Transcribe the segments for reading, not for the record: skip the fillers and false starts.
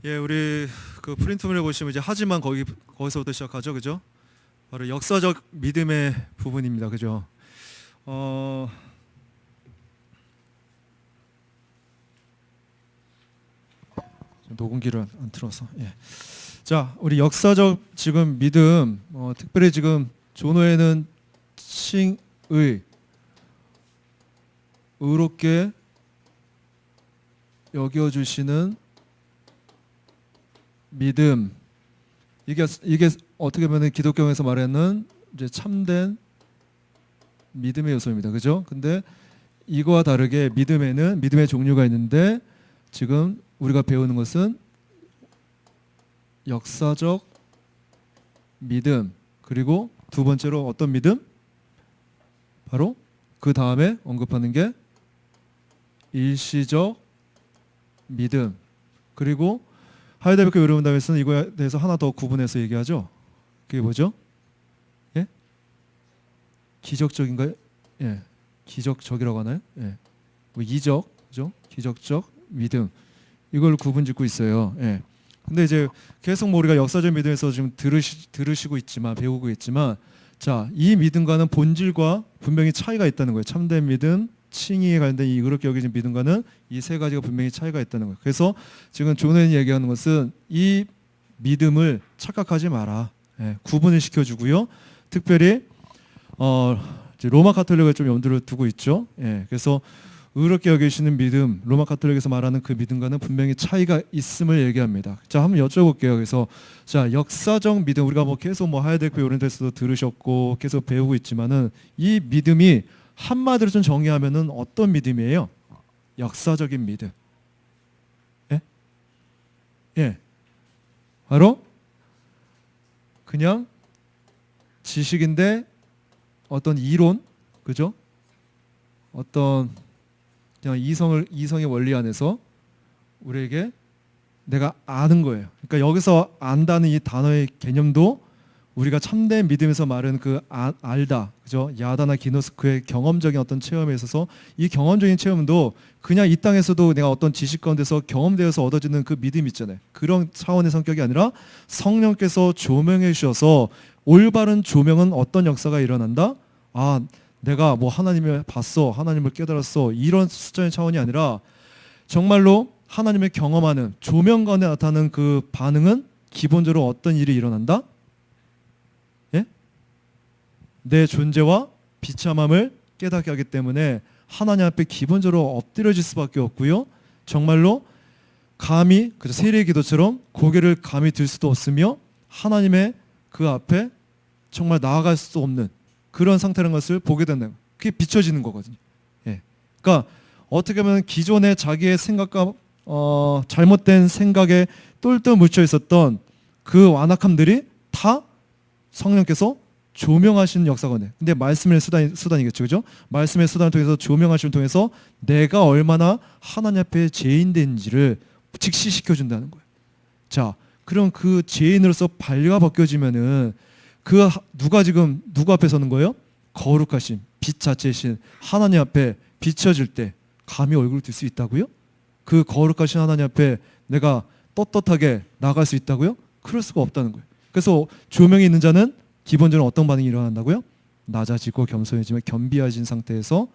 예, 우리 그 프린트물에 보시면 이제 하지만 거기서부터 시작하죠, 그죠? 바로 역사적 믿음의 부분입니다, 그죠? 어, 녹음기를 안 틀어서. 예. 자, 우리 역사적 지금 믿음, 특별히 지금 존호에는 칭의, 의롭게 여겨주시는 믿음. 이게 어떻게 보면 기독교에서 말하는 이제 참된 믿음의 요소입니다. 그죠? 근데 이거와 다르게 믿음에는 믿음의 종류가 있는데 지금 우리가 배우는 것은 역사적 믿음, 그리고 두 번째로 어떤 믿음? 바로 그 다음에 언급하는 게 일시적 믿음. 그리고 하이델베르크 요르문담에서는 이거에 대해서 하나 더 구분해서 얘기하죠. 그게 뭐죠? 예? 기적적인가요? 예. 기적적이라고 하나요? 예. 뭐 이적, 그죠? 기적적 믿음. 이걸 구분짓고 있어요. 예. 근데 이제 계속 우리가 역사적 믿음에서 지금 들으시고 있지만, 배우고 있지만, 자, 이 믿음과는 본질과 분명히 차이가 있다는 거예요. 참된 믿음, 칭의에 관련된 이 의롭게 여기진 믿음과는 이 세 가지가 분명히 차이가 있다는 거예요. 그래서 지금 존 앤이 얘기하는 것은 이 믿음을 착각하지 마라. 예, 구분을 시켜주고요. 특별히 이제 로마 가톨릭을 좀 염두를 두고 있죠. 예, 그래서 의롭게 여기시는 믿음, 로마 가톨릭에서 말하는 그 믿음과는 분명히 차이가 있음을 얘기합니다. 자, 한번 여쭤볼게요. 그래서 자, 역사적 믿음, 우리가 뭐 계속 뭐 하이델베르크 요르문담에서도 들으셨고 계속 배우고 있지만은 이 믿음이 한마디로 좀 정의하면은 어떤 믿음이에요? 역사적인 믿음. 예? 예. 바로 그냥 지식인데 어떤 이론, 그죠? 어떤 그냥 이성의 원리 안에서 우리에게 내가 아는 거예요. 그러니까 여기서 안다는 이 단어의 개념도 우리가 참된 믿음에서 말하는 그 알다, 그죠? 야다나 기노스크의 경험적인 어떤 체험에 있어서 이 경험적인 체험도 그냥 이 땅에서도 내가 어떤 지식 가운데서 경험되어서 얻어지는 그 믿음 있잖아요. 그런 차원의 성격이 아니라 성령께서 조명해 주셔서 올바른 조명은 어떤 역사가 일어난다? 아, 내가 뭐 하나님을 봤어, 하나님을 깨달았어, 이런 수준의 차원이 아니라 정말로 하나님을 경험하는 조명 가운데 나타나는 그 반응은 기본적으로 어떤 일이 일어난다? 예? 내 존재와 비참함을 깨닫게 하기 때문에 하나님 앞에 기본적으로 엎드려질 수밖에 없고요. 정말로 감히 그저 세례 기도처럼 고개를 감히 들 수도 없으며 하나님의 그 앞에 정말 나아갈 수 없는 그런 상태라는 것을 보게 된다는 거예요. 그게 비춰지는 거거든요. 예. 그러니까 어떻게 보면 기존의 자기의 생각과 잘못된 생각에 똘똘 묻혀 있었던 그 완악함들이 다 성령께서 조명하시는 역사거든요. 근데 말씀의 수단이겠죠, 그죠? 말씀의 수단을 통해서 조명하심을 통해서 내가 얼마나 하나님 앞에 죄인된지를 직시시켜 준다는 거예요. 자, 그럼 그 죄인으로서 발려벗겨지면은 누구 앞에 서는 거예요? 거룩하신 빛 자체이신 하나님 앞에 비춰질 때 감히 얼굴을 들 수 있다고요? 그 거룩하신 하나님 앞에 내가 떳떳하게 나갈 수 있다고요? 그럴 수가 없다는 거예요. 그래서 조명이 있는 자는 기본적으로 어떤 반응이 일어난다고요? 낮아지고 겸손해지면 겸비해진 상태에서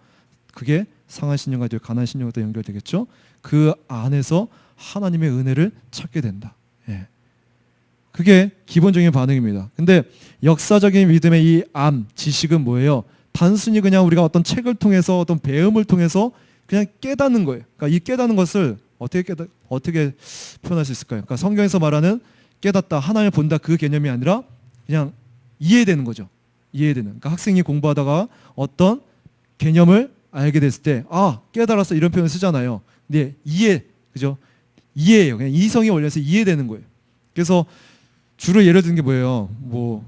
그게 상한 신령과 가난 신령과 연결되겠죠. 그 안에서 하나님의 은혜를 찾게 된다. 예. 그게 기본적인 반응입니다. 근데 역사적인 믿음의 이 지식은 뭐예요? 단순히 그냥 우리가 어떤 책을 통해서 어떤 배움을 통해서 그냥 깨닫는 거예요. 그러니까 이 깨닫는 것을 어떻게 표현할 수 있을까요? 그러니까 성경에서 말하는 깨닫다, 하나님을 본다 그 개념이 아니라 그냥 이해되는 거죠. 이해되는. 그러니까 학생이 공부하다가 어떤 개념을 알게 됐을 때, 깨달았어 이런 표현을 쓰잖아요. 근데 그죠? 이해예요. 그냥 이성이 올려서 이해되는 거예요. 그래서 주로 예를 드는 게 뭐예요? 뭐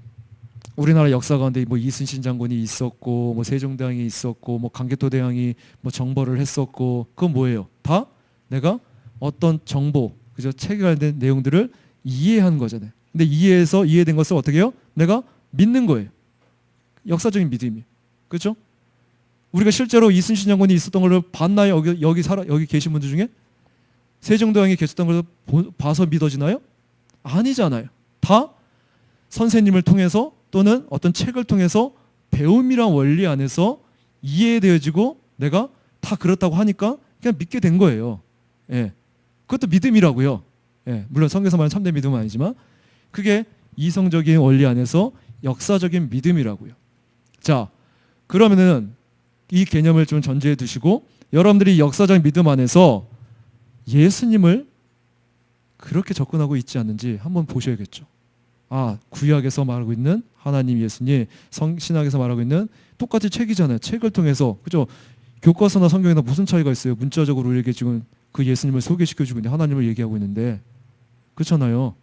우리나라 역사 가운데 뭐 이순신 장군이 있었고, 뭐 세종대왕이 있었고, 뭐 강개토대왕이 뭐 정벌을 했었고, 그건 뭐예요? 다 내가 어떤 정보, 그죠? 책에 관련된 내용들을 이해한 거잖아요. 근데 이해된 것을 어떻게 해요? 내가 믿는 거예요. 역사적인 믿음이, 그렇죠? 우리가 실제로 이순신 장군이 있었던 걸 봤나요? 여기 계신 분들 중에 세종대왕이 계셨던 걸 봐서 믿어지나요? 아니잖아요. 다 선생님을 통해서 또는 어떤 책을 통해서 배움이란 원리 안에서 이해되어지고 내가 다 그렇다고 하니까 그냥 믿게 된 거예요. 예. 그것도 믿음이라고요. 예. 물론 성경에서 말하는 참된 믿음은 아니지만 그게 이성적인 원리 안에서 역사적인 믿음이라고요. 자, 그러면은 이 개념을 좀 전제해 두시고 여러분들이 역사적 믿음 안에서 예수님을 그렇게 접근하고 있지 않는지 한번 보셔야겠죠. 아, 구약에서 말하고 있는 하나님 예수님, 신약에서 말하고 있는 똑같이 책이잖아요. 책을 통해서, 그죠? 교과서나 성경이나 무슨 차이가 있어요? 문자적으로 이렇게 지금 그 예수님을 소개시켜주고 있는데 하나님을 얘기하고 있는데 그렇잖아요.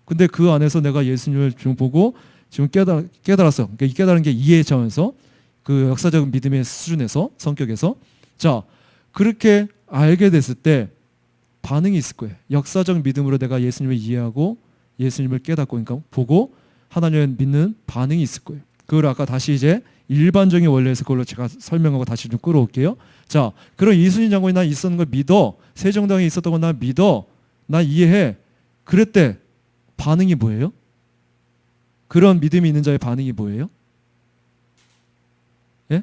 근데 그 안에서 내가 예수님을 좀 보고 지금 깨달았어. 그러니까 이 깨달은 게 이해의 차원에서 그 역사적 믿음의 수준에서 성격에서 자 그렇게 알게 됐을 때 반응이 있을 거예요. 역사적 믿음으로 내가 예수님을 이해하고 예수님을 깨닫고 그러니까 보고 하나님을 믿는 반응이 있을 거예요. 그걸 아까 다시 이제 일반적인 원리에서 그걸로 제가 설명하고 다시 좀 끌어올게요. 자, 그런 이순신 장군이 나 있었는 걸 믿어. 세종대왕이 있었던 걸 나 믿어. 나 이해해. 그랬대. 반응이 뭐예요? 그런 믿음이 있는 자의 반응이 뭐예요? 예?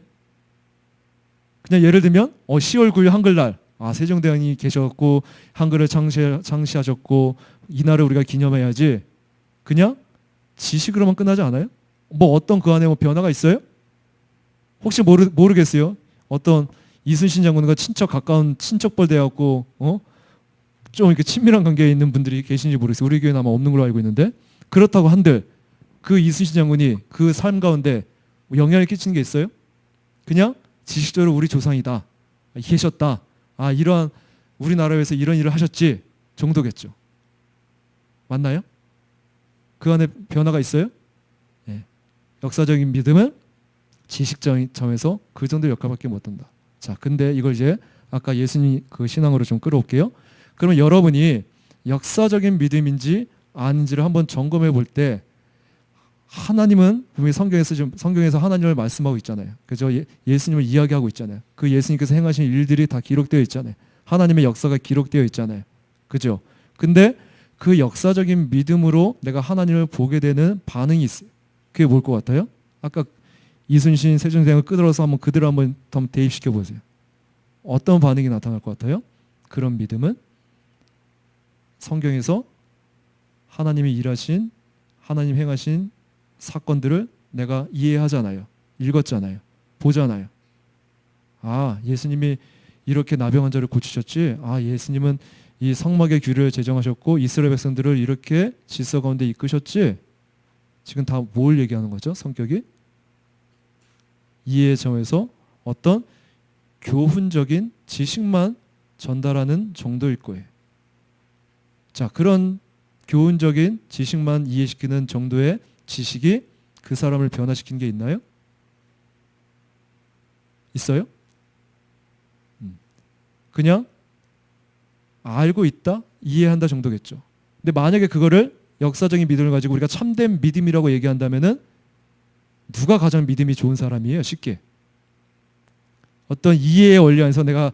그냥 예를 들면 10월 9일 한글날 세종대왕이 계셨고 한글을 창시하셨고 이날을 우리가 기념해야지. 그냥 지식으로만 끝나지 않아요? 뭐 어떤 그 안에 뭐 변화가 있어요? 혹시 모르겠어요? 어떤 이순신 장군과 가까운 친척벌 되었고 좀 이렇게 친밀한 관계에 있는 분들이 계신지 모르겠어요. 우리 교회는 아마 없는 걸로 알고 있는데 그렇다고 한들 그 이순신 장군이 그 삶 가운데 영향을 끼치는 게 있어요? 그냥 지식적으로 우리 조상이다. 계셨다. 이러한 우리나라에서 이런 일을 하셨지 정도겠죠. 맞나요? 그 안에 변화가 있어요? 네. 역사적인 믿음은 지식적인 점에서 그 정도 역할밖에 못한다. 자, 근데 이걸 이제 아까 예수님 그 신앙으로 좀 끌어올게요. 그러면 여러분이 역사적인 믿음인지 아닌지를 한번 점검해 볼 때 하나님은 분명히 성경에서 하나님을 말씀하고 있잖아요. 그죠? 예수님을 이야기하고 있잖아요. 그 예수님께서 행하신 일들이 다 기록되어 있잖아요. 하나님의 역사가 기록되어 있잖아요. 그죠? 근데 그 역사적인 믿음으로 내가 하나님을 보게 되는 반응이 있어요. 그게 뭘 것 같아요? 아까 이순신 세종대왕을 끌어서 그대로 한번 대입시켜 보세요. 어떤 반응이 나타날 것 같아요? 그런 믿음은 성경에서 하나님이 일하신 하나님 행하신 사건들을 내가 이해하잖아요. 읽었잖아요. 보잖아요. 예수님이 이렇게 나병 환자를 고치셨지. 예수님은 이 성막의 규례를 제정하셨고 이스라엘 백성들을 이렇게 질서 가운데 이끄셨지. 지금 다 뭘 얘기하는 거죠? 성격이? 이해의 점에서 어떤 교훈적인 지식만 전달하는 정도일 거예요. 자, 그런 교훈적인 지식만 이해시키는 정도의 지식이 그 사람을 변화시킨 게 있나요? 있어요? 그냥 알고 있다, 이해한다 정도겠죠. 근데 만약에 그거를 역사적인 믿음을 가지고 우리가 참된 믿음이라고 얘기한다면은 누가 가장 믿음이 좋은 사람이에요? 쉽게. 어떤 이해의 원리 안에서 내가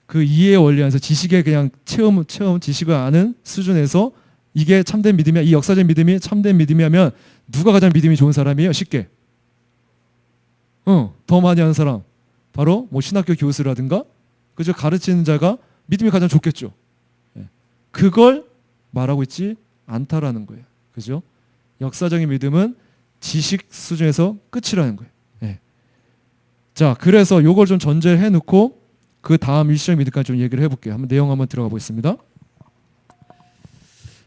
그 이해의 원리 안에서 지식의 그냥 체험 지식을 아는 수준에서 이게 참된 믿음이야. 이 역사적 믿음이 참된 믿음이라면 누가 가장 믿음이 좋은 사람이에요? 쉽게. 더 많이 아는 사람. 바로 신학교 교수라든가 그저 가르치는 자가 믿음이 가장 좋겠죠. 그걸 말하고 있지 않다라는 거예요. 그죠? 역사적인 믿음은 지식 수준에서 끝이라는 거예요. 자, 그래서 요걸 좀 전제해 놓고 그 다음 일시적 믿음까지 좀 얘기를 해볼게요. 내용 한번 들어가 보겠습니다.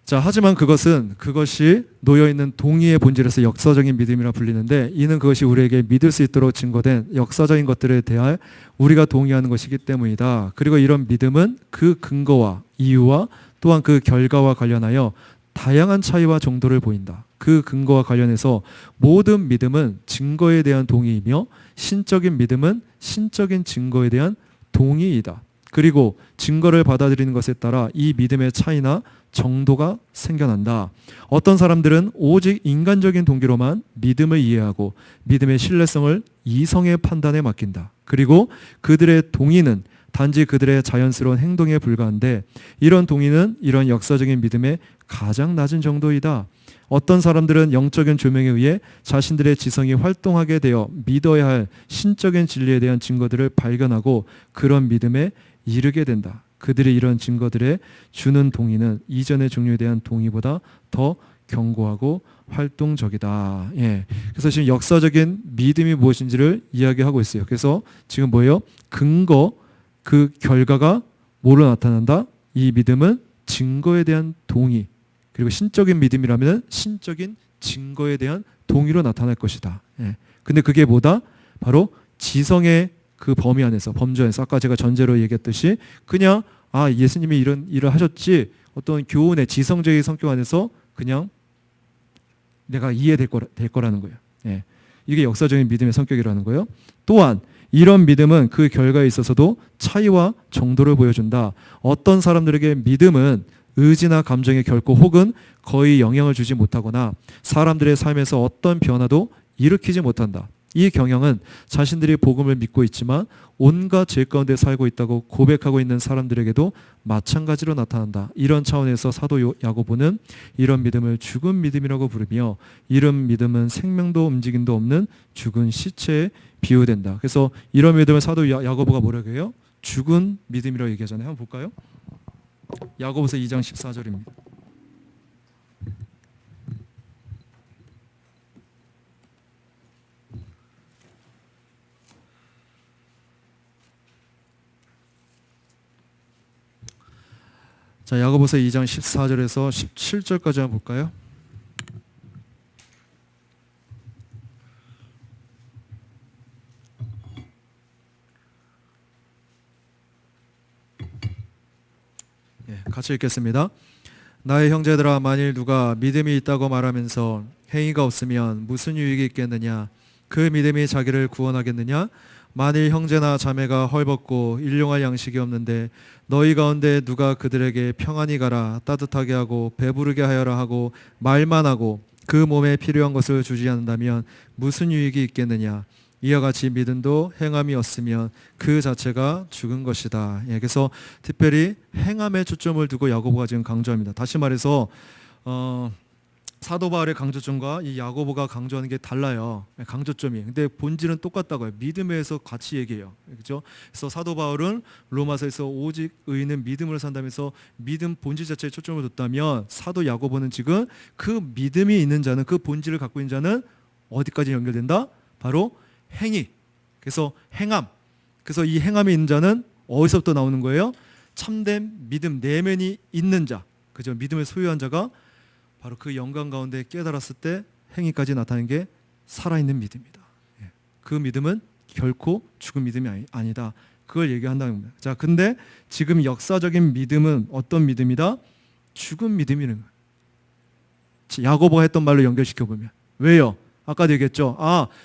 자, 하지만 그것이 놓여있는 동의의 본질에서 역사적인 믿음이라 불리는데 이는 그것이 우리에게 믿을 수 있도록 증거된 역사적인 것들에 대하여 우리가 동의하는 것이기 때문이다. 그리고 이런 믿음은 그 근거와 이유와 또한 그 결과와 관련하여 다양한 차이와 정도를 보인다. 그 근거와 관련해서 모든 믿음은 증거에 대한 동의이며 신적인 믿음은 신적인 증거에 대한 동의이다. 그리고 증거를 받아들이는 것에 따라 이 믿음의 차이나 정도가 생겨난다. 어떤 사람들은 오직 인간적인 동기로만 믿음을 이해하고 믿음의 신뢰성을 이성의 판단에 맡긴다. 그리고 그들의 동의는 단지 그들의 자연스러운 행동에 불과한데 이런 동의는 이런 역사적인 믿음의 가장 낮은 정도이다. 어떤 사람들은 영적인 조명에 의해 자신들의 지성이 활동하게 되어 믿어야 할 신적인 진리에 대한 증거들을 발견하고 그런 믿음에 이르게 된다. 그들이 이런 증거들에 주는 동의는 이전의 종류에 대한 동의보다 더 견고하고 활동적이다. 예. 그래서 지금 역사적인 믿음이 무엇인지를 이야기하고 있어요. 그래서 지금 뭐예요? 근거, 그 결과가 뭐로 나타난다? 이 믿음은 증거에 대한 동의. 그리고 신적인 믿음이라면 신적인 증거에 대한 동의로 나타날 것이다. 예. 근데 그게 뭐다? 바로 지성의 그 범위 안에서, 범주 안에서, 아까 제가 전제로 얘기했듯이 그냥 예수님이 이런 일을 하셨지, 어떤 교훈의 지성적인 성격 안에서 그냥 내가 이해될 거라는 거예요. 예. 이게 역사적인 믿음의 성격이라는 거예요. 또한 이런 믿음은 그 결과에 있어서도 차이와 정도를 보여준다. 어떤 사람들에게 믿음은 의지나 감정에 결코 혹은 거의 영향을 주지 못하거나 사람들의 삶에서 어떤 변화도 일으키지 못한다. 이 경향은 자신들이 복음을 믿고 있지만 온갖 죄 가운데 살고 있다고 고백하고 있는 사람들에게도 마찬가지로 나타난다. 이런 차원에서 사도 야고보는 이런 믿음을 죽은 믿음이라고 부르며 이런 믿음은 생명도 움직임도 없는 죽은 시체에 비유된다. 그래서 이런 믿음을 사도 야고보가 뭐라고 해요? 죽은 믿음이라고 얘기하잖아요. 한번 볼까요? 야고보서 2장 14절입니다. 자, 야고보서 2장 14절에서 17절까지 한번 볼까요? 예, 같이 읽겠습니다. 나의 형제들아, 만일 누가 믿음이 있다고 말하면서 행위가 없으면 무슨 유익이 있겠느냐? 그 믿음이 자기를 구원하겠느냐? 만일 형제나 자매가 헐벗고 일용할 양식이 없는데 너희 가운데 누가 그들에게 평안히 가라, 따뜻하게 하고 배부르게 하여라 하고 말만 하고 그 몸에 필요한 것을 주지 않는다면 무슨 유익이 있겠느냐? 이와 같이 믿음도 행함이 없으면 그 자체가 죽은 것이다. 예, 그래서 특별히 행함에 초점을 두고 야고보가 지금 강조합니다. 다시 말해서 사도 바울의 강조점과 이 야고보가 강조하는 게 달라요. 강조점이. 근데 본질은 똑같다고요. 믿음에서 같이 얘기해요. 그렇죠? 그래서 사도 바울은 로마서에서 오직 의인은 믿음으로 산다면서 믿음 본질 자체에 초점을 뒀다면 사도 야고보는 지금 그 믿음이 있는 자는, 그 본질을 갖고 있는 자는 어디까지 연결된다? 바로 행위. 그래서 행함. 그래서 이 행함이 있는 자는 어디서부터 나오는 거예요? 참된 믿음, 내면이 있는 자. 그죠? 믿음을 소유한 자가 바로 그 영광 가운데 깨달았을 때 행위까지 나타나는 게 살아있는 믿음이다. 그 믿음은 결코 죽은 믿음이 아니다. 그걸 얘기한다는 겁니다. 자, 근데 지금 역사적인 믿음은 어떤 믿음이다? 죽은 믿음이라는 거예요. 야고보가 했던 말로 연결시켜 보면 왜요? 아까도 얘기했죠.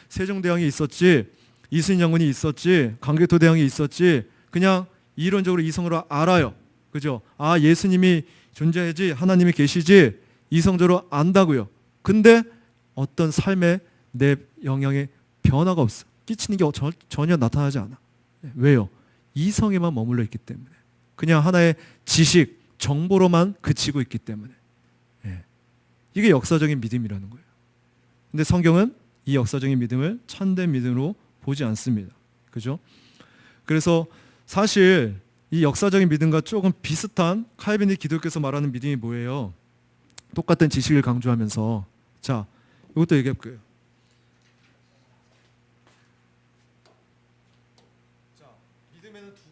세종대왕이 있었지, 이순신 장군이 있었지, 강개토대왕이 있었지, 그냥 이론적으로 이성으로 알아요. 그죠? 예수님이 존재하지, 하나님이 계시지, 이성적으로 안다고요. 근데 어떤 삶에 내 영향에 변화가 없어. 끼치는 게 전혀 나타나지 않아. 왜요? 이성에만 머물러 있기 때문에. 그냥 하나의 지식, 정보로만 그치고 있기 때문에. 이게 역사적인 믿음이라는 거예요. 근데 성경은 이 역사적인 믿음을 참된 믿음으로 보지 않습니다. 그죠? 그래서 사실 이 역사적인 믿음과 조금 비슷한 칼빈이 기독교에서 말하는 믿음이 뭐예요? 똑같은 지식을 강조하면서, 자, 이것도 얘기해 볼게요. 자, 믿음에는 두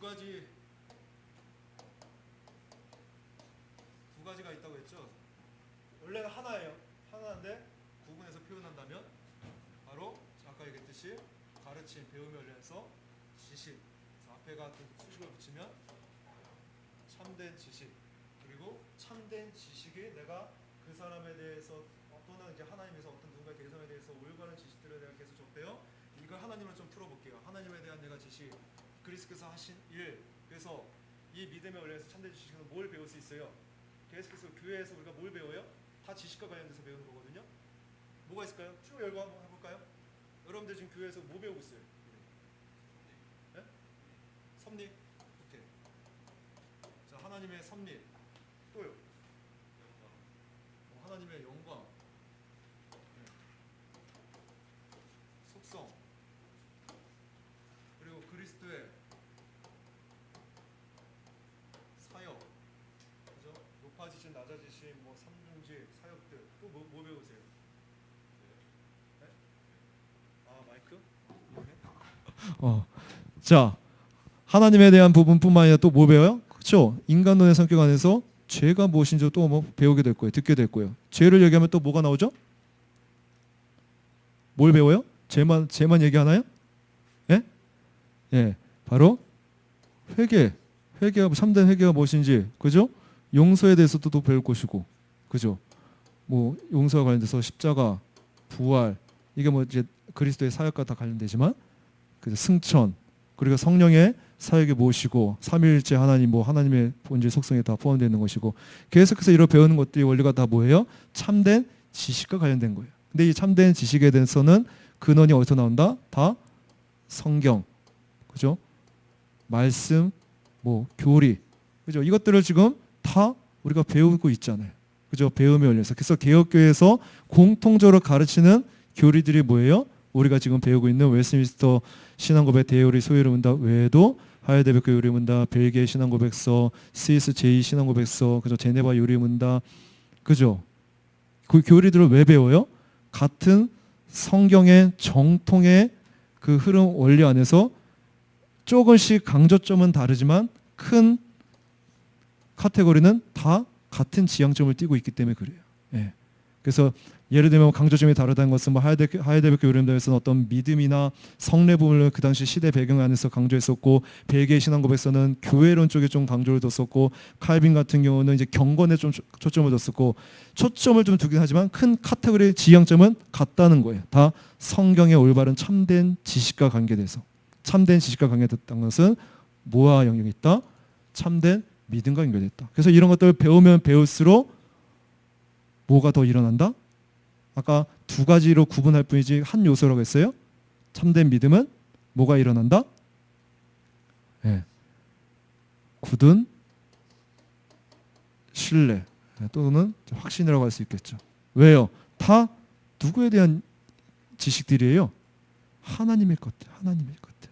가지가 있다고 했죠. 원래는 하나예요. 하나인데 구분해서 표현한다면 바로 아까 얘기했듯이 가르침, 배움에 관련해서 지식, 앞에가 수식을 붙이면 참된 지식, 그리고 참된 지식이 내가 그 사람에 대해서 또는 이제 하나님에서 어떤 누군가의 대상에 대해서 올바른 지식들에 대해 계속 접해요. 이걸 하나님으로 좀 풀어볼게요. 하나님에 대한 내가 지식, 그리스도께서 하신 일. 그래서 이 믿음에 관련해서 참된 지식은 뭘 배울 수 있어요? 계속해서 교회에서 우리가 뭘 배워요? 다 지식과 관련돼서 배우는 거거든요. 뭐가 있을까요? 쭉 열고 한번 해볼까요? 여러분들 지금 교회에서 뭐 배우고 있어요? 네? 섭리, 하나님의 섭리, 또요. 하나님의 영광, 속성, 그리고 그리스도의 사역, 그죠? 높아지신 낮아지신 뭐 삼중직 사역들 또 뭐 배우세요? 네? 아 마이크? 자 하나님에 대한 부분뿐만 아니라 또 뭐 배워요? 그렇죠? 인간론의 성격 안에서 죄가 무엇인지 또 뭐 배우게 될 거예요. 듣게 될 거예요. 죄를 얘기하면 또 뭐가 나오죠? 뭘 배워요? 죄만 얘기하나요? 예? 예, 바로 회개가 참된 회개가 무엇인지, 그죠? 용서에 대해서도 또 배울 것이고, 그죠? 뭐 용서와 관련돼서 십자가, 부활, 이게 뭐 이제 그리스도의 사역과 다 관련되지만, 그 승천, 그리고 성령의 사역이 무엇이고, 삼위일체 하나님, 뭐 하나님의 본질 속성에 다 포함되어 있는 것이고, 계속해서 이런 배우는 것들이 원리가 다 뭐예요? 참된 지식과 관련된 거예요. 근데 이 참된 지식에 대해서는 근원이 어디서 나온다? 다 성경, 그죠? 말씀, 뭐 교리, 그죠? 이것들을 지금 다 우리가 배우고 있잖아요. 그죠? 배움에 올려서. 그래서 개혁교회에서 공통적으로 가르치는 교리들이 뭐예요? 우리가 지금 배우고 있는 웨스트민스터 신앙고백 대요리 소요리 문답 외에도 하이델베르크 요리 문답, 벨기에 신앙고백서, 스위스 제2 신앙고백서, 그죠? 제네바 요리 문답, 그죠? 그 교리들을 왜 배워요? 같은 성경의 정통의 그 흐름 원리 안에서 조금씩 강조점은 다르지만 큰 카테고리는 다 같은 지향점을 띠고 있기 때문에 그래요. 예. 그래서 예를 들면 강조점이 다르다는 것은 뭐 하이델베르크 요리문답에서는 어떤 믿음이나 성례 부분을 그 당시 시대 배경 안에서 강조했었고, 벨기에 신앙고백서는 교회론 쪽에 좀 강조를 뒀었고, 칼빈 같은 경우는 이제 경건에 좀 초점을 뒀었고, 초점을 좀 두긴 하지만 큰 카테고리의 지향점은 같다는 거예요. 다 성경의 올바른 참된 지식과 관계돼서. 참된 지식과 관계됐다는 것은 뭐와 영역이 있다? 참된 믿음과 연결됐다. 그래서 이런 것들을 배우면 배울수록 뭐가 더 일어난다? 아까 두 가지로 구분할 뿐이지 한 요소라고 했어요. 참된 믿음은 뭐가 일어난다? 네. 굳은 신뢰 또는 확신이라고 할 수 있겠죠. 왜요? 다 누구에 대한 지식들이에요? 하나님의 것들, 하나님의 것들.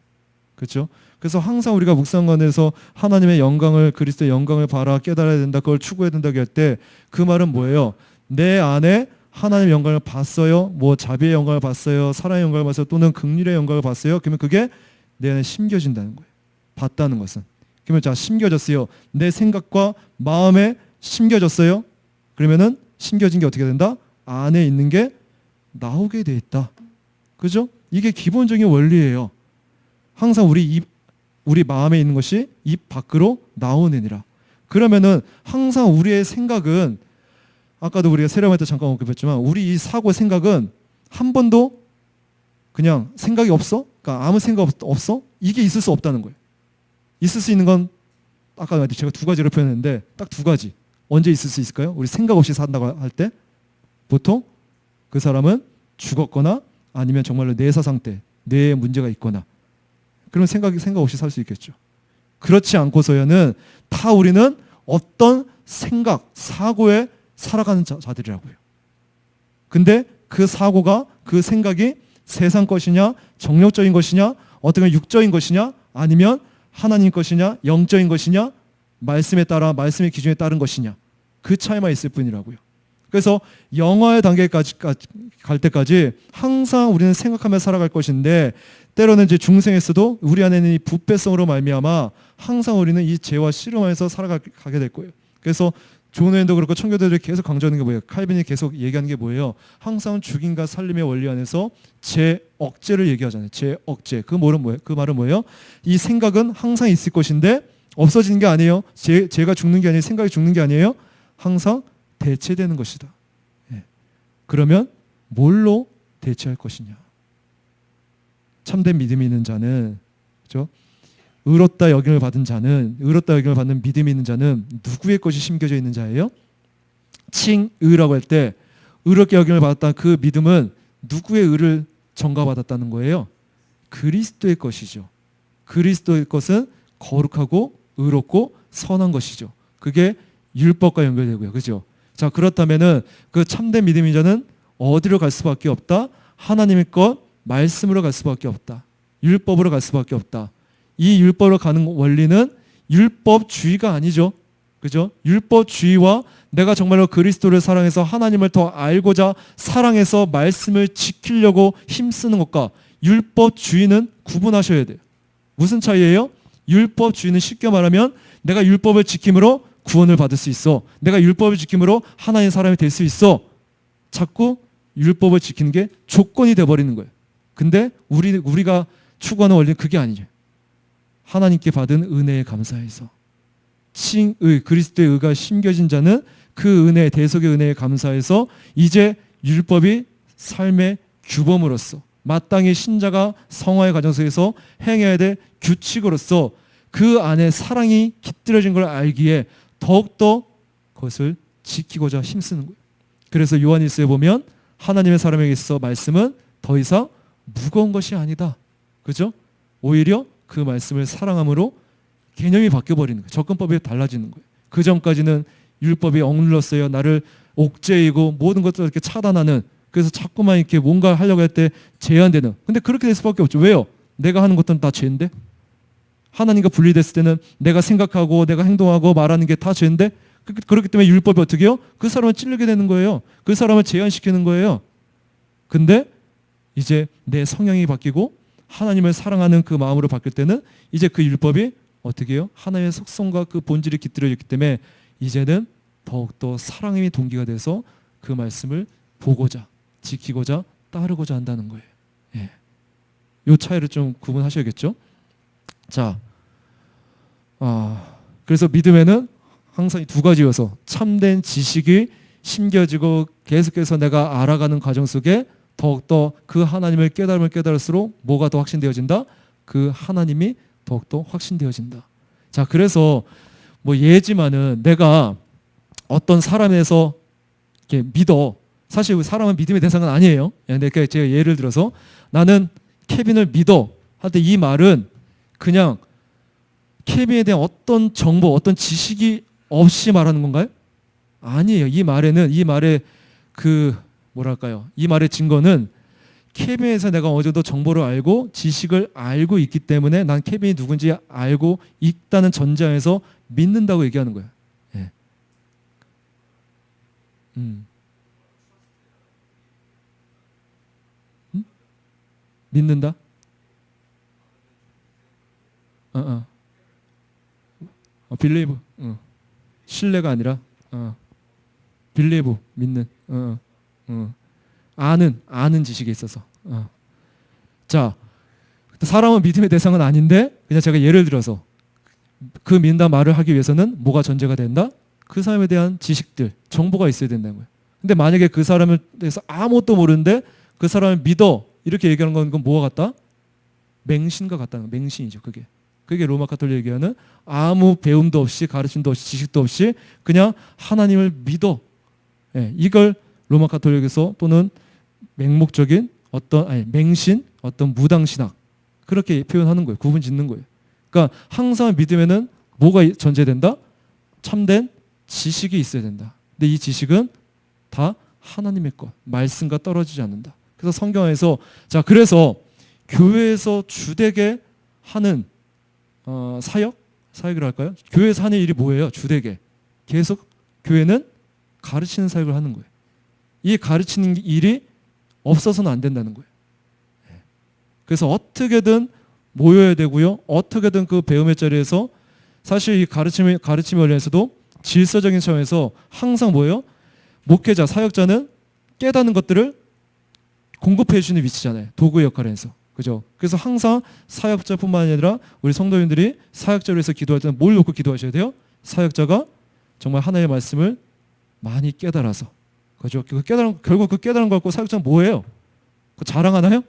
그렇죠? 그래서 항상 우리가 묵상관에서 하나님의 영광을, 그리스도의 영광을 바라 깨달아야 된다, 그걸 추구해야 된다고 할 때 그 말은 뭐예요? 내 안에 하나님의 영광을 봤어요, 뭐 자비의 영광을 봤어요, 사랑의 영광을 봤어요, 또는 긍휼의 영광을 봤어요. 그러면 그게 내 안에 심겨진다는 거예요. 봤다는 것은. 그러면 자, 심겨졌어요. 내 생각과 마음에 심겨졌어요. 그러면은 심겨진 게 어떻게 된다? 안에 있는 게 나오게 돼 있다. 그죠? 이게 기본적인 원리예요. 항상 우리 마음에 있는 것이 입 밖으로 나오느니라. 그러면은 항상 우리의 생각은, 아까도 우리가 세례말 때 잠깐 언급했지만, 우리 이 사고 생각은 한 번도 그냥 생각이 없어? 그러니까 아무 생각 없어? 이게 있을 수 없다는 거예요. 있을 수 있는 건 아까 제가 두 가지로 표현했는데 딱 두 가지. 언제 있을 수 있을까요? 우리 생각 없이 산다고 할 때 보통 그 사람은 죽었거나 아니면 정말로 뇌사 상태, 뇌에 문제가 있거나, 그러면 생각 없이 살 수 있겠죠. 그렇지 않고서야는 다 우리는 어떤 생각, 사고에 살아가는 자들이라고요. 근데 그 사고가, 그 생각이 세상 것이냐, 정력적인 것이냐, 어떤 육적인 것이냐, 아니면 하나님 것이냐, 영적인 것이냐, 말씀에 따라, 말씀의 기준에 따른 것이냐, 그 차이만 있을 뿐이라고요. 그래서 영화의 단계까지 갈 때까지 항상 우리는 생각하며 살아갈 것인데, 때로는 이제 중생에서도 우리 안에 있는 이 부패성으로 말미암아 항상 우리는 이 죄와 씨름하면서 살아가게 될 거예요. 그래서 존 웬도 그렇고 청교도들이 계속 강조하는 게 뭐예요? 칼빈이 계속 얘기하는 게 뭐예요? 항상 죽임과 살림의 원리 안에서 죄 억제를 얘기하잖아요. 죄 억제. 그 말은 뭐예요? 이 생각은 항상 있을 것인데 없어지는 게 아니에요. 죄가 죽는 게 아니에요. 생각이 죽는 게 아니에요. 항상 대체되는 것이다. 예. 그러면 뭘로 대체할 것이냐? 참된 믿음이 있는 자는, 그렇죠? 의롭다 여김을 받은 자는, 의롭다 여김을 받는 믿음이 있는 자는 누구의 것이 심겨져 있는 자예요? 칭의라고 할 때 의롭게 여김을 받았다는 그 믿음은 누구의 의를 전가받았다는 거예요? 그리스도의 것이죠. 그리스도의 것은 거룩하고 의롭고 선한 것이죠. 그게 율법과 연결되고요. 그죠? 자, 그렇다면은 그 참된 믿음인 자는 어디로 갈 수밖에 없다? 하나님의 것 말씀으로 갈 수밖에 없다. 율법으로 갈 수밖에 없다. 이 율법으로 가는 원리는 율법주의가 아니죠. 그죠? 율법주의와 내가 정말로 그리스도를 사랑해서 하나님을 더 알고자 사랑해서 말씀을 지키려고 힘쓰는 것과 율법주의는 구분하셔야 돼요. 무슨 차이예요? 율법주의는 쉽게 말하면 내가 율법을 지킴으로 구원을 받을 수 있어. 내가 율법을 지킴으로 하나님의 사람이 될 수 있어. 자꾸 율법을 지키는 게 조건이 돼버리는 거예요. 근데 우리가 추구하는 원리는 그게 아니죠. 하나님께 받은 은혜에 감사해서 그리스도의 의가 심겨진 자는 그 은혜, 대속의 은혜에 감사해서 이제 율법이 삶의 규범으로서 마땅히 신자가 성화의 과정 속에서 행해야 될 규칙으로서 그 안에 사랑이 깃들여진 걸 알기에 더욱더 그것을 지키고자 힘쓰는 거예요. 그래서 요한일서에 보면 하나님의 사람에게 있어 말씀은 더 이상 무거운 것이 아니다. 그죠? 오히려 그 말씀을 사랑함으로 개념이 바뀌어버리는 거예요. 접근법이 달라지는 거예요. 그 전까지는 율법이 억눌렀어요. 나를 옥죄이고 모든 것들을 이렇게 차단하는, 그래서 자꾸만 이렇게 뭔가 하려고 할 때 제한되는. 근데 그렇게 될 수밖에 없죠. 왜요? 내가 하는 것들은 다 죄인데? 하나님과 분리됐을 때는 내가 생각하고 내가 행동하고 말하는 게 다 죄인데? 그렇기 때문에 율법이 어떻게 해요? 그 사람을 찌르게 되는 거예요. 그 사람을 제한시키는 거예요. 근데 이제 내 성향이 바뀌고 하나님을 사랑하는 그 마음으로 바뀔 때는 이제 그 율법이 어떻게 해요? 하나님의 속성과 그 본질이 깃들어졌기 때문에 이제는 더욱더 사랑의 동기가 돼서 그 말씀을 보고자, 지키고자, 따르고자 한다는 거예요. 예. 이 차이를 좀 구분하셔야겠죠? 자, 그래서 믿음에는 항상 두 가지여서 참된 지식이 심겨지고 계속해서 내가 알아가는 과정 속에 더욱더 그 하나님을 깨달을수록 뭐가 더 확신되어진다? 그 하나님이 더욱더 확신되어진다. 자, 그래서 뭐 예지만은 내가 어떤 사람에서 이렇게 믿어. 사실 사람은 믿음의 대상은 아니에요. 근데 제가 예를 들어서 나는 케빈을 믿어 할 때 이 말은 그냥 케빈에 대한 어떤 정보, 어떤 지식이 없이 말하는 건가요? 아니에요. 이 말의 그 뭐랄까요? 이 말의 증거는 케빈에서 내가 어느 정도 정보를 알고 지식을 알고 있기 때문에 난 케빈이 누군지 알고 있다는 전제하에서 믿는다고 얘기하는 거예요. 예. 믿는다? believe. 신뢰가 아니라 believe, 믿는. 아는 지식에 있어서. 자, 사람은 믿음의 대상은 아닌데 그냥 제가 예를 들어서 그 믿는다 말을 하기 위해서는 뭐가 전제가 된다? 그 사람에 대한 지식들, 정보가 있어야 된다는 거예요. 근데 만약에 그 사람에 대해서 아무것도 모르는데 그 사람을 믿어 이렇게 얘기하는 건 그건 뭐가 같다? 맹신과 같다는 거예요. 맹신이죠. 그게 로마 가톨릭이 얘기하는 아무 배움도 없이 가르침도 없이 지식도 없이 그냥 하나님을 믿어. 예, 이걸 로마 가톨릭에서 또는 맹목적인 맹신, 어떤 무당신학 그렇게 표현하는 거예요. 구분 짓는 거예요. 그러니까 항상 믿음에는 뭐가 전제된다? 참된 지식이 있어야 된다. 근데 이 지식은 다 하나님의 것, 말씀과 떨어지지 않는다. 그래서 성경에서 그래서 교회에서 주되게 하는 사역이라 할까요? 교회에서 하는 일이 뭐예요? 주되게 계속 교회는 가르치는 사역을 하는 거예요. 이 가르치는 일이 없어서는 안 된다는 거예요. 그래서 어떻게든 모여야 되고요. 어떻게든 그 배움의 자리에서 사실 이 가르침의 관련해서도 질서적인 차원에서 항상 뭐예요? 목회자, 사역자는 깨닫는 것들을 공급해 주는 위치잖아요. 도구의 역할을 해서. 그죠? 그래서 항상 사역자뿐만 아니라 우리 성도님들이 사역자로 해서 기도할 때는 뭘 놓고 기도하셔야 돼요? 사역자가 정말 하나님의 말씀을 많이 깨달아서. 그죠? 결국 그 깨달은 걸 갖고 사역자는 뭐예요? 그 자랑하나요?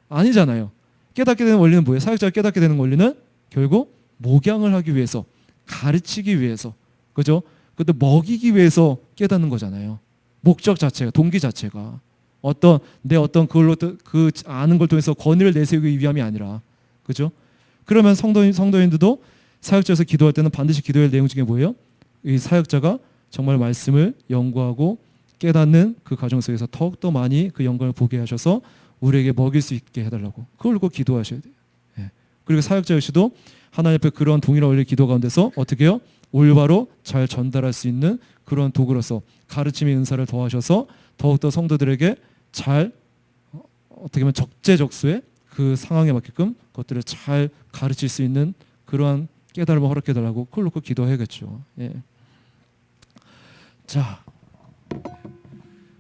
아니잖아요. 깨닫게 되는 원리는 뭐예요? 사역자가 깨닫게 되는 원리는 결국 목양을 하기 위해서, 가르치기 위해서, 그죠? 그것도 먹이기 위해서 깨닫는 거잖아요. 목적 자체가, 동기 자체가 그걸로 그 아는 걸 통해서 권위를 내세우기 위함이 아니라, 그죠? 그러면 성도인들도 사역자에서 기도할 때는 반드시 기도할 내용 중에 뭐예요? 이 사역자가 정말 말씀을 연구하고 깨닫는 그 과정 속에서 더욱더 많이 그 영광을 보게 하셔서 우리에게 먹일 수 있게 해달라고 그걸 꼭 기도하셔야 돼요. 예. 그리고 사역자 역시도 하나님 앞에 그런 동일한 원리 기도 가운데서 어떻게 해요? 올바로 잘 전달할 수 있는 그런 도구로서 가르침의 은사를 더하셔서 더욱더 성도들에게 잘 어떻게 보면 적재적소에 그 상황에 맞게끔 그것들을 잘 가르칠 수 있는 그러한 깨달음을 허락해달라고 그걸 놓고 기도해야겠죠. 예. 자,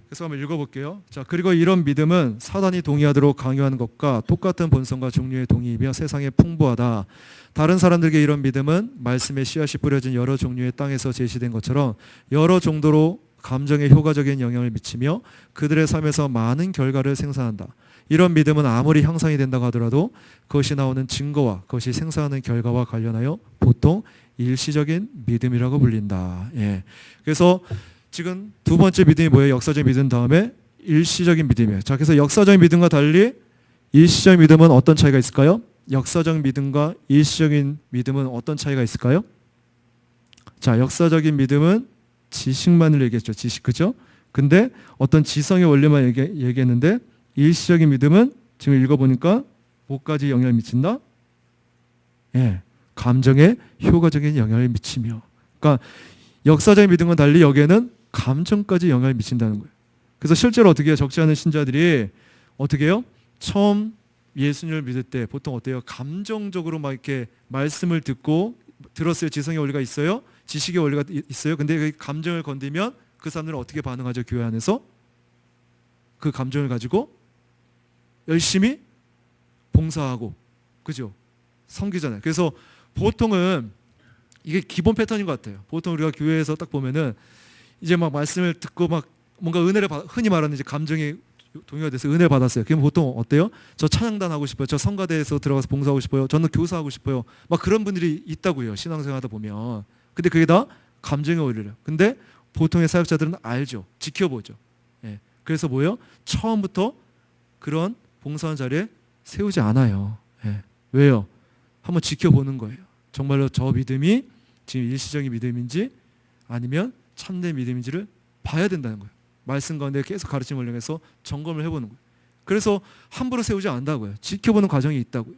그래서 한번 읽어볼게요. 자, 그리고 이런 믿음은 사단이 동의하도록 강요하는 것과 똑같은 본성과 종류의 동의이며 세상에 풍부하다. 다른 사람들에게 이런 믿음은 말씀의 씨앗이 뿌려진 여러 종류의 땅에서 제시된 것처럼 여러 정도로 감정에 효과적인 영향을 미치며 그들의 삶에서 많은 결과를 생산한다. 이런 믿음은 아무리 형성이 된다고 하더라도 그것이 나오는 증거와 그것이 생산하는 결과와 관련하여 보통 일시적인 믿음이라고 불린다. 예. 그래서 지금 두 번째 믿음이 뭐예요? 역사적인 믿음 다음에 일시적인 믿음이에요. 자, 그래서 역사적인 믿음과 달리 일시적인 믿음은 어떤 차이가 있을까요? 역사적인 믿음과 일시적인 믿음은 어떤 차이가 있을까요? 자, 역사적인 믿음은 지식만을 얘기했죠. 지식, 그죠? 근데 어떤 지성의 원리만 얘기했는데 일시적인 믿음은 지금 읽어보니까 뭐까지 영향을 미친다? 예, 감정에 효과적인 영향을 미치며. 그러니까 역사적인 믿음과 달리 여기에는 감정까지 영향을 미친다는 거예요. 그래서 실제로 어떻게 해요? 적지 않은 신자들이 어떻게 해요? 처음 예수님을 믿을 때 보통 어때요? 감정적으로 막 이렇게 말씀을 듣고 들었어요. 지성의 원리가 있어요. 지식의 원리가 있어요. 근데 그 감정을 건드리면 그 사람들은 어떻게 반응하죠? 교회 안에서 그 감정을 가지고 열심히 봉사하고, 그죠? 섬기잖아요. 그래서 보통은 이게 기본 패턴인 것 같아요. 보통 우리가 교회에서 딱 보면은 이제 막 말씀을 듣고 막 뭔가 은혜를 흔히 말하는 이제 감정이 동요가 돼서 은혜를 받았어요. 그럼 보통 어때요? 저 찬양단 하고 싶어요. 저 성가대에서 들어가서 봉사하고 싶어요. 저는 교사하고 싶어요. 막 그런 분들이 있다고요. 신앙생활하다 보면. 근데 그게 다 감정의 원리래요. 근데 보통의 사역자들은 알죠. 지켜보죠. 예. 그래서 뭐예요? 처음부터 그런 봉사하는 자리에 세우지 않아요. 예. 왜요? 한번 지켜보는 거예요. 정말로 저 믿음이 지금 일시적인 믿음인지 아니면 참된 믿음인지를 봐야 된다는 거예요. 말씀 가운데 계속 가르침을 활용해서 점검을 해보는 거예요. 그래서 함부로 세우지 않는다고요. 지켜보는 과정이 있다고요.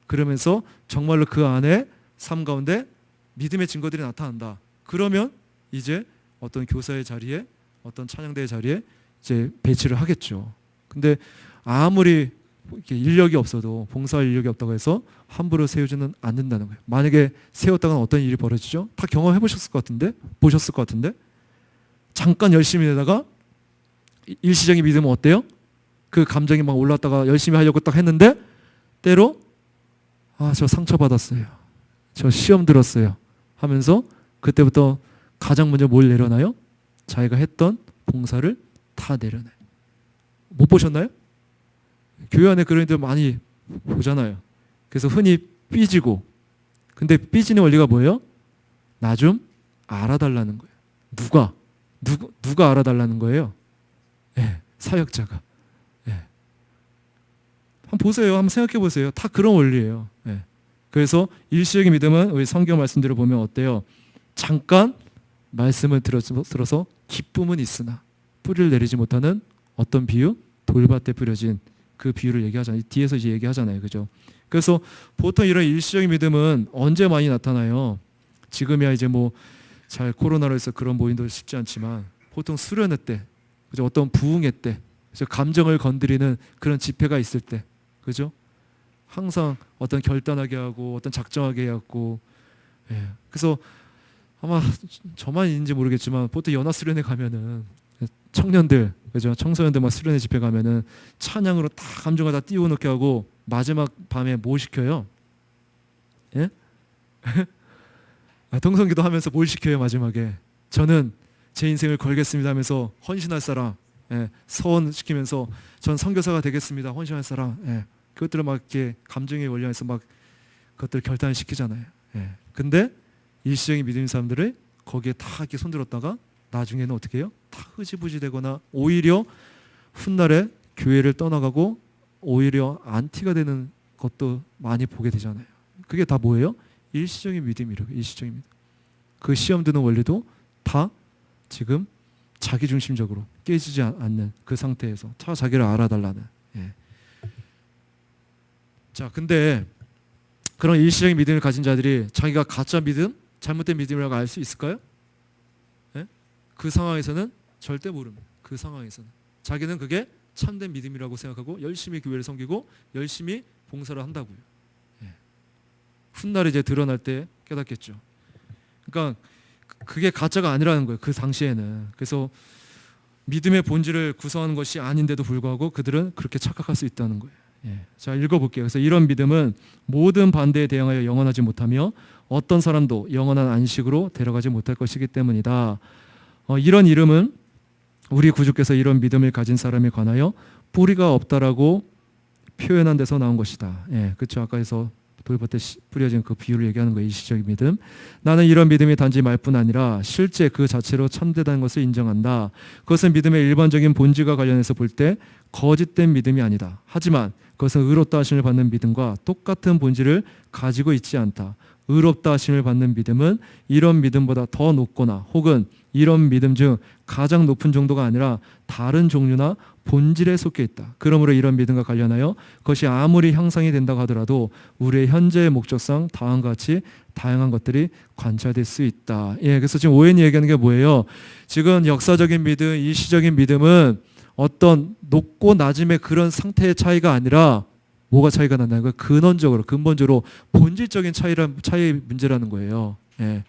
그러면서 정말로 그 안에 삶 가운데 믿음의 증거들이 나타난다. 그러면 이제 어떤 교사의 자리에 어떤 찬양대의 자리에 이제 배치를 하겠죠. 근데 아무리 이렇게 인력이 없어도 봉사할 인력이 없다고 해서 함부로 세우지는 않는다는 거예요. 만약에 세웠다가는 어떤 일이 벌어지죠? 다 경험해 보셨을 것 같은데? 보셨을 것 같은데? 잠깐 열심히 하다가 일시적인 믿음은 어때요? 그 감정이 막 올랐다가 열심히 하려고 딱 했는데 때로 저 상처받았어요. 저 시험 들었어요. 하면서 그때부터 가장 먼저 뭘 내려놔요? 자기가 했던 봉사를 다 내려놔요. 못 보셨나요? 교회 안에 그런 일들 많이 보잖아요. 그래서 흔히 삐지고, 근데 삐지는 원리가 뭐예요? 나 좀 알아달라는 거예요. 누가 알아달라는 거예요? 예, 사역자가. 예. 한번 보세요. 한번 생각해 보세요. 다 그런 원리예요. 예. 그래서 일시적인 믿음은 우리 성경 말씀대로 보면 어때요? 잠깐 말씀을 들어서 기쁨은 있으나 뿌리를 내리지 못하는 어떤 비유? 돌밭에 뿌려진 그 비유를 얘기하잖아요. 뒤에서 이제 얘기하잖아요. 그죠? 그래서 보통 이런 일시적인 믿음은 언제 많이 나타나요? 지금이야 이제 뭐 잘 코로나로 해서 그런 모임도 쉽지 않지만 보통 수련회 때, 그죠? 어떤 부흥회 때, 그죠? 감정을 건드리는 그런 집회가 있을 때, 그죠? 항상 어떤 결단하게 하고 어떤 작정하게 해갖고, 예. 그래서 아마 저만인지 모르겠지만 보통 연합 수련회 가면은 청년들, 그죠? 청소년들 막 수련회 집회 가면은 찬양으로 다 감정을 다 띄워놓게 하고 마지막 밤에 뭐 시켜요? 예? 동성기도 하면서 뭘 시켜요 마지막에? 저는 제 인생을 걸겠습니다 하면서 헌신할 사람, 예, 서원시키면서 전 선교사가 되겠습니다 헌신할 사람, 예, 그것들을 막 이렇게 감정의 원리에서 막 그것들 결단을 시키잖아요. 예. 근데 일시적인 믿음인 사람들을 거기에 다 이렇게 손들었다가 나중에는 어떻게 해요? 다 흐지부지 되거나 오히려 훗날에 교회를 떠나가고 오히려 안티가 되는 것도 많이 보게 되잖아요. 그게 다 뭐예요? 일시적인 믿음이라고. 일시적인 믿음. 그 시험 드는 원리도 다 지금 자기중심적으로 깨지지 않는 그 상태에서 다 자기를 알아달라는. 예. 자, 근데 그런 일시적인 믿음을 가진 자들이 자기가 가짜 믿음, 잘못된 믿음이라고 알 수 있을까요? 예? 그 상황에서는 절대 모릅니다. 그 상황에서는 자기는 그게 참된 믿음이라고 생각하고 열심히 교회를 섬기고 열심히 봉사를 한다고요. 예. 훗날 이제 드러날 때 깨닫겠죠. 그러니까 그게 가짜가 아니라는 거예요. 그 당시에는. 그래서 믿음의 본질을 구성하는 것이 아닌데도 불구하고 그들은 그렇게 착각할 수 있다는 거예요. 예. 자, 읽어볼게요. 그래서 이런 믿음은 모든 반대에 대응하여 영원하지 못하며 어떤 사람도 영원한 안식으로 데려가지 못할 것이기 때문이다. 이런 이름은 우리 구주께서 이런 믿음을 가진 사람에 관하여 뿌리가 없다라고 표현한 데서 나온 것이다. 예, 그렇죠. 아까에서 돌밭에 뿌려진 그 비유를 얘기하는 거예요. 일시적인 믿음. 나는 이런 믿음이 단지 말뿐 아니라 실제 그 자체로 참되다는 것을 인정한다. 그것은 믿음의 일반적인 본질과 관련해서 볼 때 거짓된 믿음이 아니다. 하지만 그것은 의롭다 하심을 받는 믿음과 똑같은 본질을 가지고 있지 않다. 의롭다 하심을 받는 믿음은 이런 믿음보다 더 높거나 혹은 이런 믿음 중 가장 높은 정도가 아니라 다른 종류나 본질에 속해 있다. 그러므로 이런 믿음과 관련하여 그것이 아무리 향상이 된다고 하더라도 우리의 현재의 목적상 다음과 같이 다양한 것들이 관찰될 수 있다. 예, 그래서 지금 오웬이 얘기하는 게 뭐예요? 지금 역사적인 믿음, 일시적인 믿음은 어떤 높고 낮음의 그런 상태의 차이가 아니라 뭐가 차이가 난다는 거예요? 근원적으로, 근본적으로 본질적인 차이의 문제라는 거예요. 예.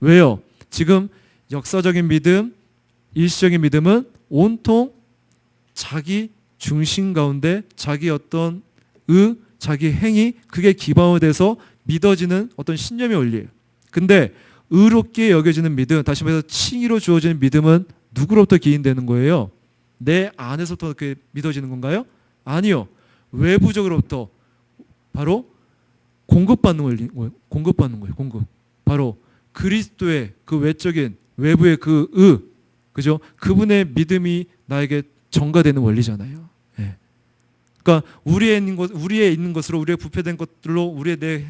왜요? 지금 역사적인 믿음, 일시적인 믿음은 온통 자기 중심 가운데 자기 어떤 자기 행위, 그게 기반으로 돼서 믿어지는 어떤 신념의 원리예요. 근데 의롭게 여겨지는 믿음, 다시 말해서 칭의로 주어지는 믿음은 누구로부터 기인되는 거예요? 내 안에서부터 그렇게 믿어지는 건가요? 아니요. 외부적으로부터 바로 공급받는 거예요. 공급. 바로 그리스도의 그 외적인 외부의 그죠? 그분의 믿음이 나에게 전가되는 원리잖아요. 예. 그러니까 우리에 있는 것으로, 우리의 부패된 것들로, 우리의 내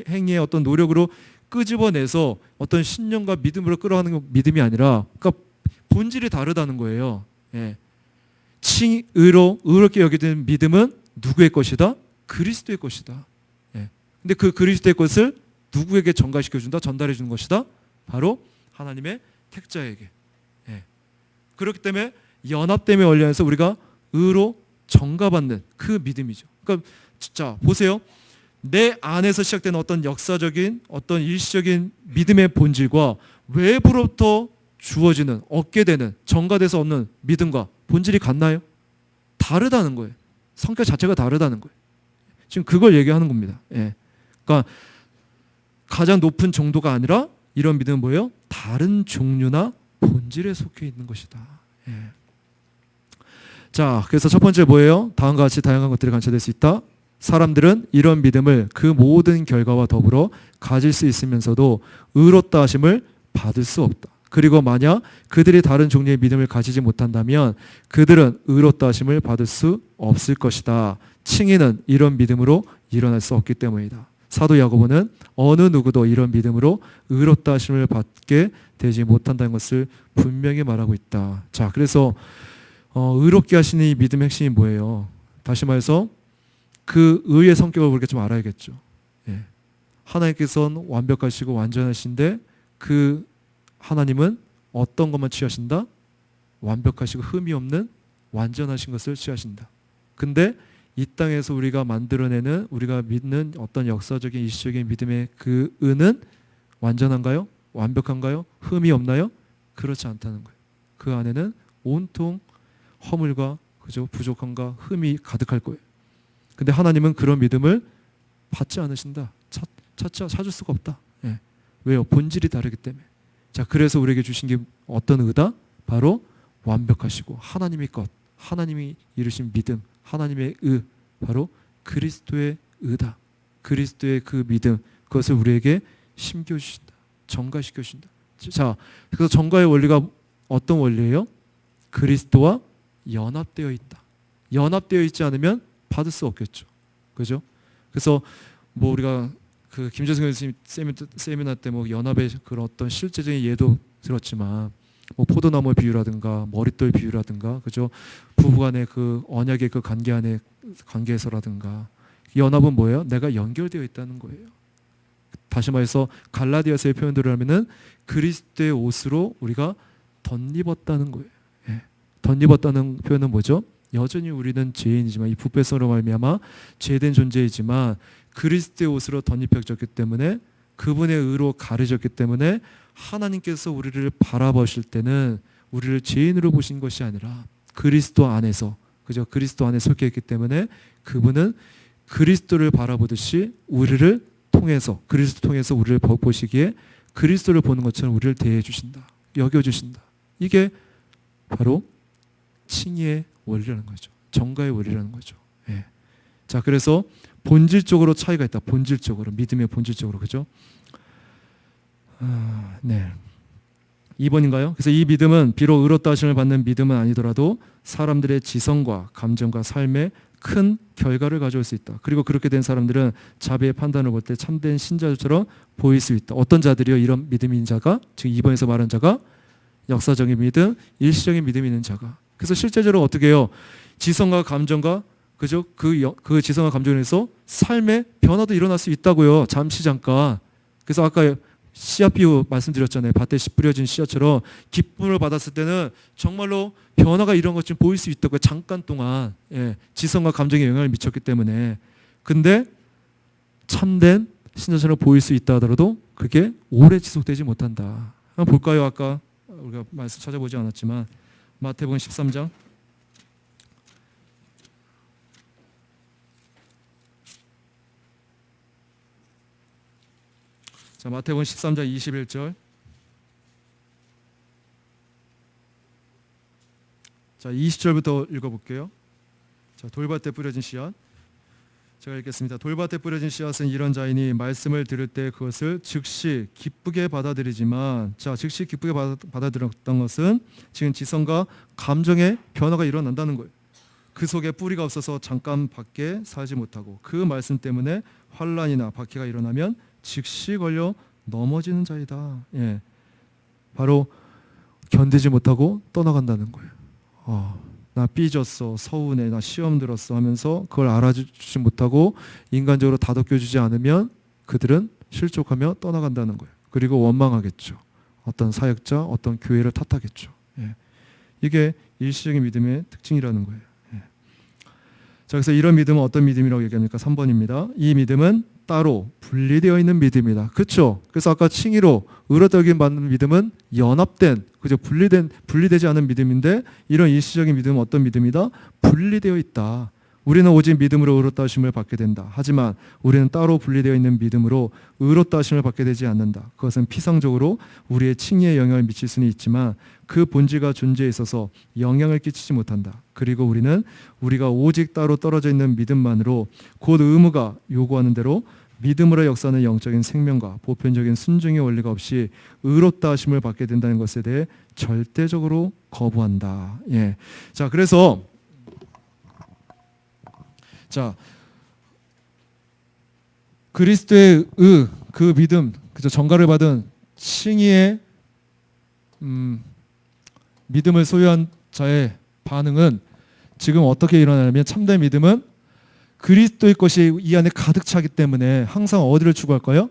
행위의 어떤 노력으로 끄집어내서 어떤 신념과 믿음으로 끌어가는 믿음이 아니라, 그러니까 본질이 다르다는 거예요. 예. 의롭게 여기는 믿음은 누구의 것이다? 그리스도의 것이다. 예. 근데 그 그리스도의 것을 누구에게 전가시켜준다? 전달해 주는 것이다? 바로 하나님의 택자에게. 예. 그렇기 때문에 연합됨의 원리에서 우리가 의로 전가받는 그 믿음이죠. 그러니까 자, 보세요. 내 안에서 시작되는 어떤 역사적인 어떤 일시적인 믿음의 본질과 외부로부터 주어지는, 얻게 되는, 전가돼서 얻는 믿음과 본질이 같나요? 다르다는 거예요. 성격 자체가 다르다는 거예요. 지금 그걸 얘기하는 겁니다. 예. 그러니까 가장 높은 정도가 아니라 이런 믿음은 뭐예요? 다른 종류나 본질에 속해 있는 것이다. 예. 자, 그래서 첫 번째 뭐예요? 다음과 같이 다양한 것들이 관찰될 수 있다. 사람들은 이런 믿음을 그 모든 결과와 더불어 가질 수 있으면서도 의롭다 하심을 받을 수 없다. 그리고 만약 그들이 다른 종류의 믿음을 가지지 못한다면 그들은 의롭다 하심을 받을 수 없을 것이다. 칭의는 이런 믿음으로 일어날 수 없기 때문이다. 사도 야고보는 어느 누구도 이런 믿음으로 의롭다 하심을 받게 되지 못한다는 것을 분명히 말하고 있다. 자, 그래서 의롭게 하시는 이 믿음의 핵심이 뭐예요? 다시 말해서 그 의의 성격을 우리가 좀 알아야겠죠. 예. 하나님께서는 완벽하시고 완전하신데 그 하나님은 어떤 것만 취하신다? 완벽하시고 흠이 없는 완전하신 것을 취하신다. 근데 이 땅에서 우리가 만들어내는, 우리가 믿는 어떤 역사적인 일시적인 믿음의 그 의는 완전한가요? 완벽한가요? 흠이 없나요? 그렇지 않다는 거예요. 그 안에는 온통 허물과 그죠? 부족함과 흠이 가득할 거예요. 근데 하나님은 그런 믿음을 받지 않으신다. 찾을 수가 없다. 예. 왜요? 본질이 다르기 때문에. 자, 그래서 우리에게 주신 게 어떤 의다? 바로 완벽하시고 하나님의 것, 하나님이 이루신 믿음, 하나님의 의, 바로 그리스도의 의다. 그리스도의 그 믿음, 그것을 우리에게 심겨주신다. 전가시켜주신다. 자, 그래서 전가의 원리가 어떤 원리예요? 그리스도와 연합되어 있다. 연합되어 있지 않으면 받을 수 없겠죠. 그죠? 그래서 뭐 우리가 그 김재승 교수님 세미나 때 뭐 연합의 그런 어떤 실제적인 예도 들었지만 뭐 포도나무 비유라든가 머릿돌 비유라든가 그죠? 부부간의 그 언약의 그 관계 안에 관계에서라든가 연합은 뭐예요? 내가 연결되어 있다는 거예요. 다시 말해서 갈라디아서의 표현대로 하면은 그리스도의 옷으로 우리가 덧입었다는 거예요. 예. 덧입었다는 표현은 뭐죠? 여전히 우리는 죄인이지만 이 부패성으로 말미암아 죄된 존재이지만 그리스도의 옷으로 덧입혀졌기 때문에 그분의 의로 가려졌기 때문에 하나님께서 우리를 바라보실 때는 우리를 죄인으로 보신 것이 아니라 그리스도 안에서 그죠? 그리스도 안에 속해 있기 때문에 그분은 그리스도를 바라보듯이 우리를 통해서 그리스도 통해서 우리를 보시기에 그리스도를 보는 것처럼 우리를 대해 주신다. 여겨 주신다. 이게 바로 칭의의 원리라는 거죠. 정가의 원리라는 거죠. 예. 자, 그래서 본질적으로 차이가 있다. 본질적으로 믿음의 본질적으로 그죠? 네. 2번인가요? 그래서 이 믿음은 비록 의롭다 하심을 받는 믿음은 아니더라도 사람들의 지성과 감정과 삶에 큰 결과를 가져올 수 있다. 그리고 그렇게 된 사람들은 자비의 판단을 볼 때 참된 신자들처럼 보일 수 있다. 어떤 자들이요? 이런 믿음인 자가 지금 2번에서 말한 자가 역사적인 믿음, 일시적인 믿음이 있는 자가. 그래서 실제적으로 어떻게 해요? 지성과 감정과 그죠? 그 지성과 감정에서 삶의 변화도 일어날 수 있다고요. 잠깐. 그래서 아까 씨앗 비유 말씀드렸잖아요. 밭에 씨 뿌려진 씨앗처럼 기쁨을 받았을 때는 정말로 변화가 이런 것 좀 보일 수 있다고요. 잠깐 동안 지성과 감정에 영향을 미쳤기 때문에. 근데 참된 신자처럼 보일 수 있다 하더라도 그게 오래 지속되지 못한다. 한번 볼까요? 아까 우리가 말씀 찾아보지 않았지만 마태복음 13장 자, 마태복음 13장 21절. 자, 20절부터 읽어볼게요. 자, 돌밭에 뿌려진 씨앗. 제가 읽겠습니다. 돌밭에 뿌려진 씨앗은 이런 자이니 말씀을 들을 때 그것을 즉시 기쁘게 받아들이지만, 자, 즉시 기쁘게 받아들였던 것은 지금 지성과 감정의 변화가 일어난다는 거예요. 그 속에 뿌리가 없어서 잠깐밖에 살지 못하고 그 말씀 때문에 환란이나 박해가 일어나면 즉시 걸려 넘어지는 자이다. 예, 바로 견디지 못하고 떠나간다는 거예요. 나 삐졌어, 서운해, 나 시험 들었어 하면서 그걸 알아주지 못하고 인간적으로 다독여주지 않으면 그들은 실족하며 떠나간다는 거예요. 그리고 원망하겠죠. 어떤 사역자, 어떤 교회를 탓하겠죠. 예. 이게 일시적인 믿음의 특징이라는 거예요. 예. 자, 그래서 이런 믿음은 어떤 믿음이라고 얘기합니까? 3번입니다. 이 믿음은 따로 분리되어 있는 믿음이다. 그렇죠? 그래서 아까 칭의로 의롭다기 받는 믿음은 연합된, 그죠? 분리되지 않은 믿음인데 이런 일시적인 믿음은 어떤 믿음이다? 분리되어 있다. 우리는 오직 믿음으로 의롭다 하심을 받게 된다. 하지만 우리는 따로 분리되어 있는 믿음으로 의롭다 하심을 받게 되지 않는다. 그것은 피상적으로 우리의 칭의에 영향을 미칠 수는 있지만 그 본질과 존재에 있어서 영향을 끼치지 못한다. 그리고 우리는 우리가 오직 따로 떨어져 있는 믿음만으로 곧 의무가 요구하는 대로 믿음으로 역사하는 영적인 생명과 보편적인 순종의 원리가 없이 의롭다 하심을 받게 된다는 것에 대해 절대적으로 거부한다. 예. 자, 그래서 자, 그리스도의 그 믿음, 그죠? 정가를 받은 칭의의 믿음을 소유한 자의 반응은 지금 어떻게 일어나냐면 참된 믿음은 그리스도의 것이 이 안에 가득 차기 때문에 항상 어디를 추구할까요?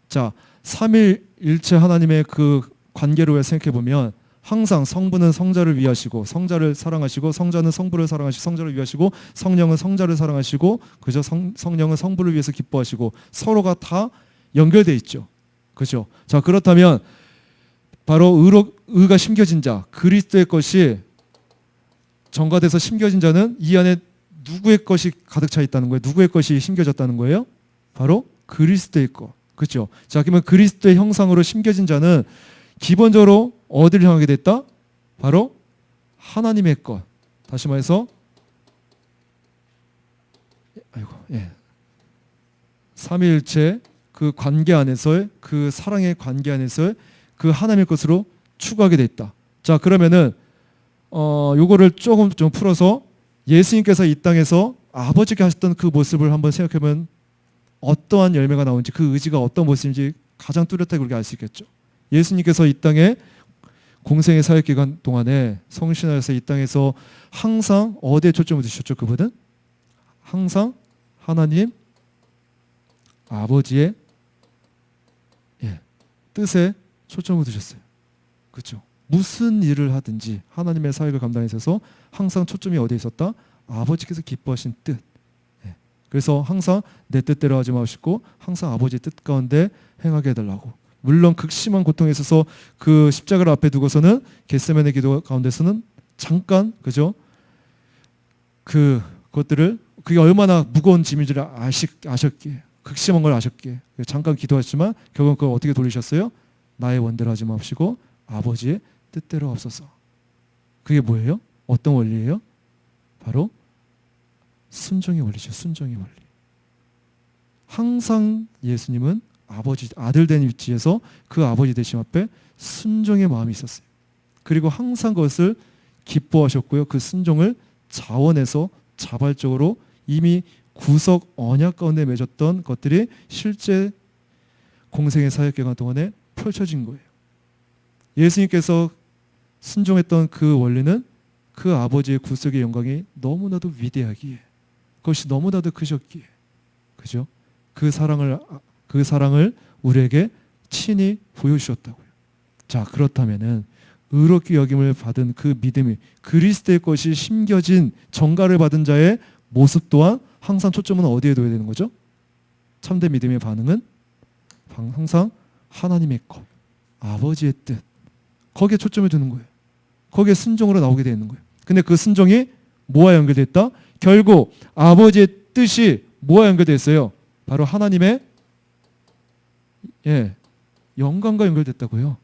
자, 삼위일체 하나님의 그 관계로 생각해 보면 항상 성부는 성자를 위하시고 성자를 사랑하시고 성자는 성부를 사랑하시고 성자를 위하시고 성령은 성자를 사랑하시고 그죠? 성령은 성부를 위해서 기뻐하시고 서로가 다 연결돼 있죠. 그죠? 자, 그렇다면 바로 의가 심겨진 자, 그리스도의 것이 정가돼서 심겨진 자는 이 안에 누구의 것이 가득 차 있다는 거예요? 누구의 것이 심겨졌다는 거예요? 바로 그리스도의 것. 그렇죠? 자, 그러면 그리스도의 형상으로 심겨진 자는 기본적으로 어디를 향하게 됐다? 바로 하나님의 것. 다시 말해서 삼위일체 그 관계 안에서의 그 사랑의 관계 안에서의 그 하나님의 것으로 추구하게 됐다. 자, 그러면은 요거를 조금 좀 풀어서 예수님께서 이 땅에서 아버지께 하셨던 그 모습을 한번 생각해보면 어떠한 열매가 나오는지 그 의지가 어떤 모습인지 가장 뚜렷하게 우리가 알 수 있겠죠. 예수님께서 이 땅에 공생의 사역 기간 동안에 성신하여서 이 땅에서 항상 어디에 초점을 두셨죠? 그분은 항상 하나님 아버지의 뜻에 초점을 두셨어요. 그렇죠? 무슨 일을 하든지 하나님의 사역을 감당해 있어서 항상 초점이 어디에 있었다? 아버지께서 기뻐하신 뜻. 그래서 항상 내 뜻대로 하지 마시고 항상 아버지의 뜻 가운데 행하게 해달라고. 물론 극심한 고통에 있어서 그 십자가를 앞에 두고서는 겟세마네 기도 가운데서는 잠깐 그죠? 그것들을 그게 얼마나 무거운 짐인지를 아셨기에 극심한 걸 아셨기에 잠깐 기도하셨지만 결국 그걸 어떻게 돌리셨어요? 나의 원대로 하지 마시고 아버지의 뜻대로 없어서. 그게 뭐예요? 어떤 원리예요? 바로 순종의 원리죠. 순종의 원리. 항상 예수님은 아버지 아들 된 위치에서 그 아버지 되심 앞에 순종의 마음이 있었어요. 그리고 항상 그것을 기뻐하셨고요. 그 순종을 자원해서 자발적으로 이미 구속 언약 가운데 맺었던 것들이 실제 공생의 사역 기간 동안에 펼쳐진 거예요. 예수님께서 순종했던 그 원리는 그 아버지의 구속의 영광이 너무나도 위대하기에 그것이 너무나도 크셨기에 그죠? 그 사랑을 우리에게 친히 보여주셨다고요. 자, 그렇다면은 의롭게 여김을 받은 그 믿음이 그리스도의 것이 심겨진 정가를 받은 자의 모습 또한 항상 초점은 어디에 둬야 되는 거죠? 참된 믿음의 반응은 항상 하나님의 것, 아버지의 뜻 거기에 초점을 두는 거예요. 거기에 순종으로 나오게 되는 거예요. 근데 그 순종이 뭐와 연결되어 있다? 결국 아버지의 뜻이 뭐와 연결되어 있어요? 바로 하나님의 영광과 연결됐다고요.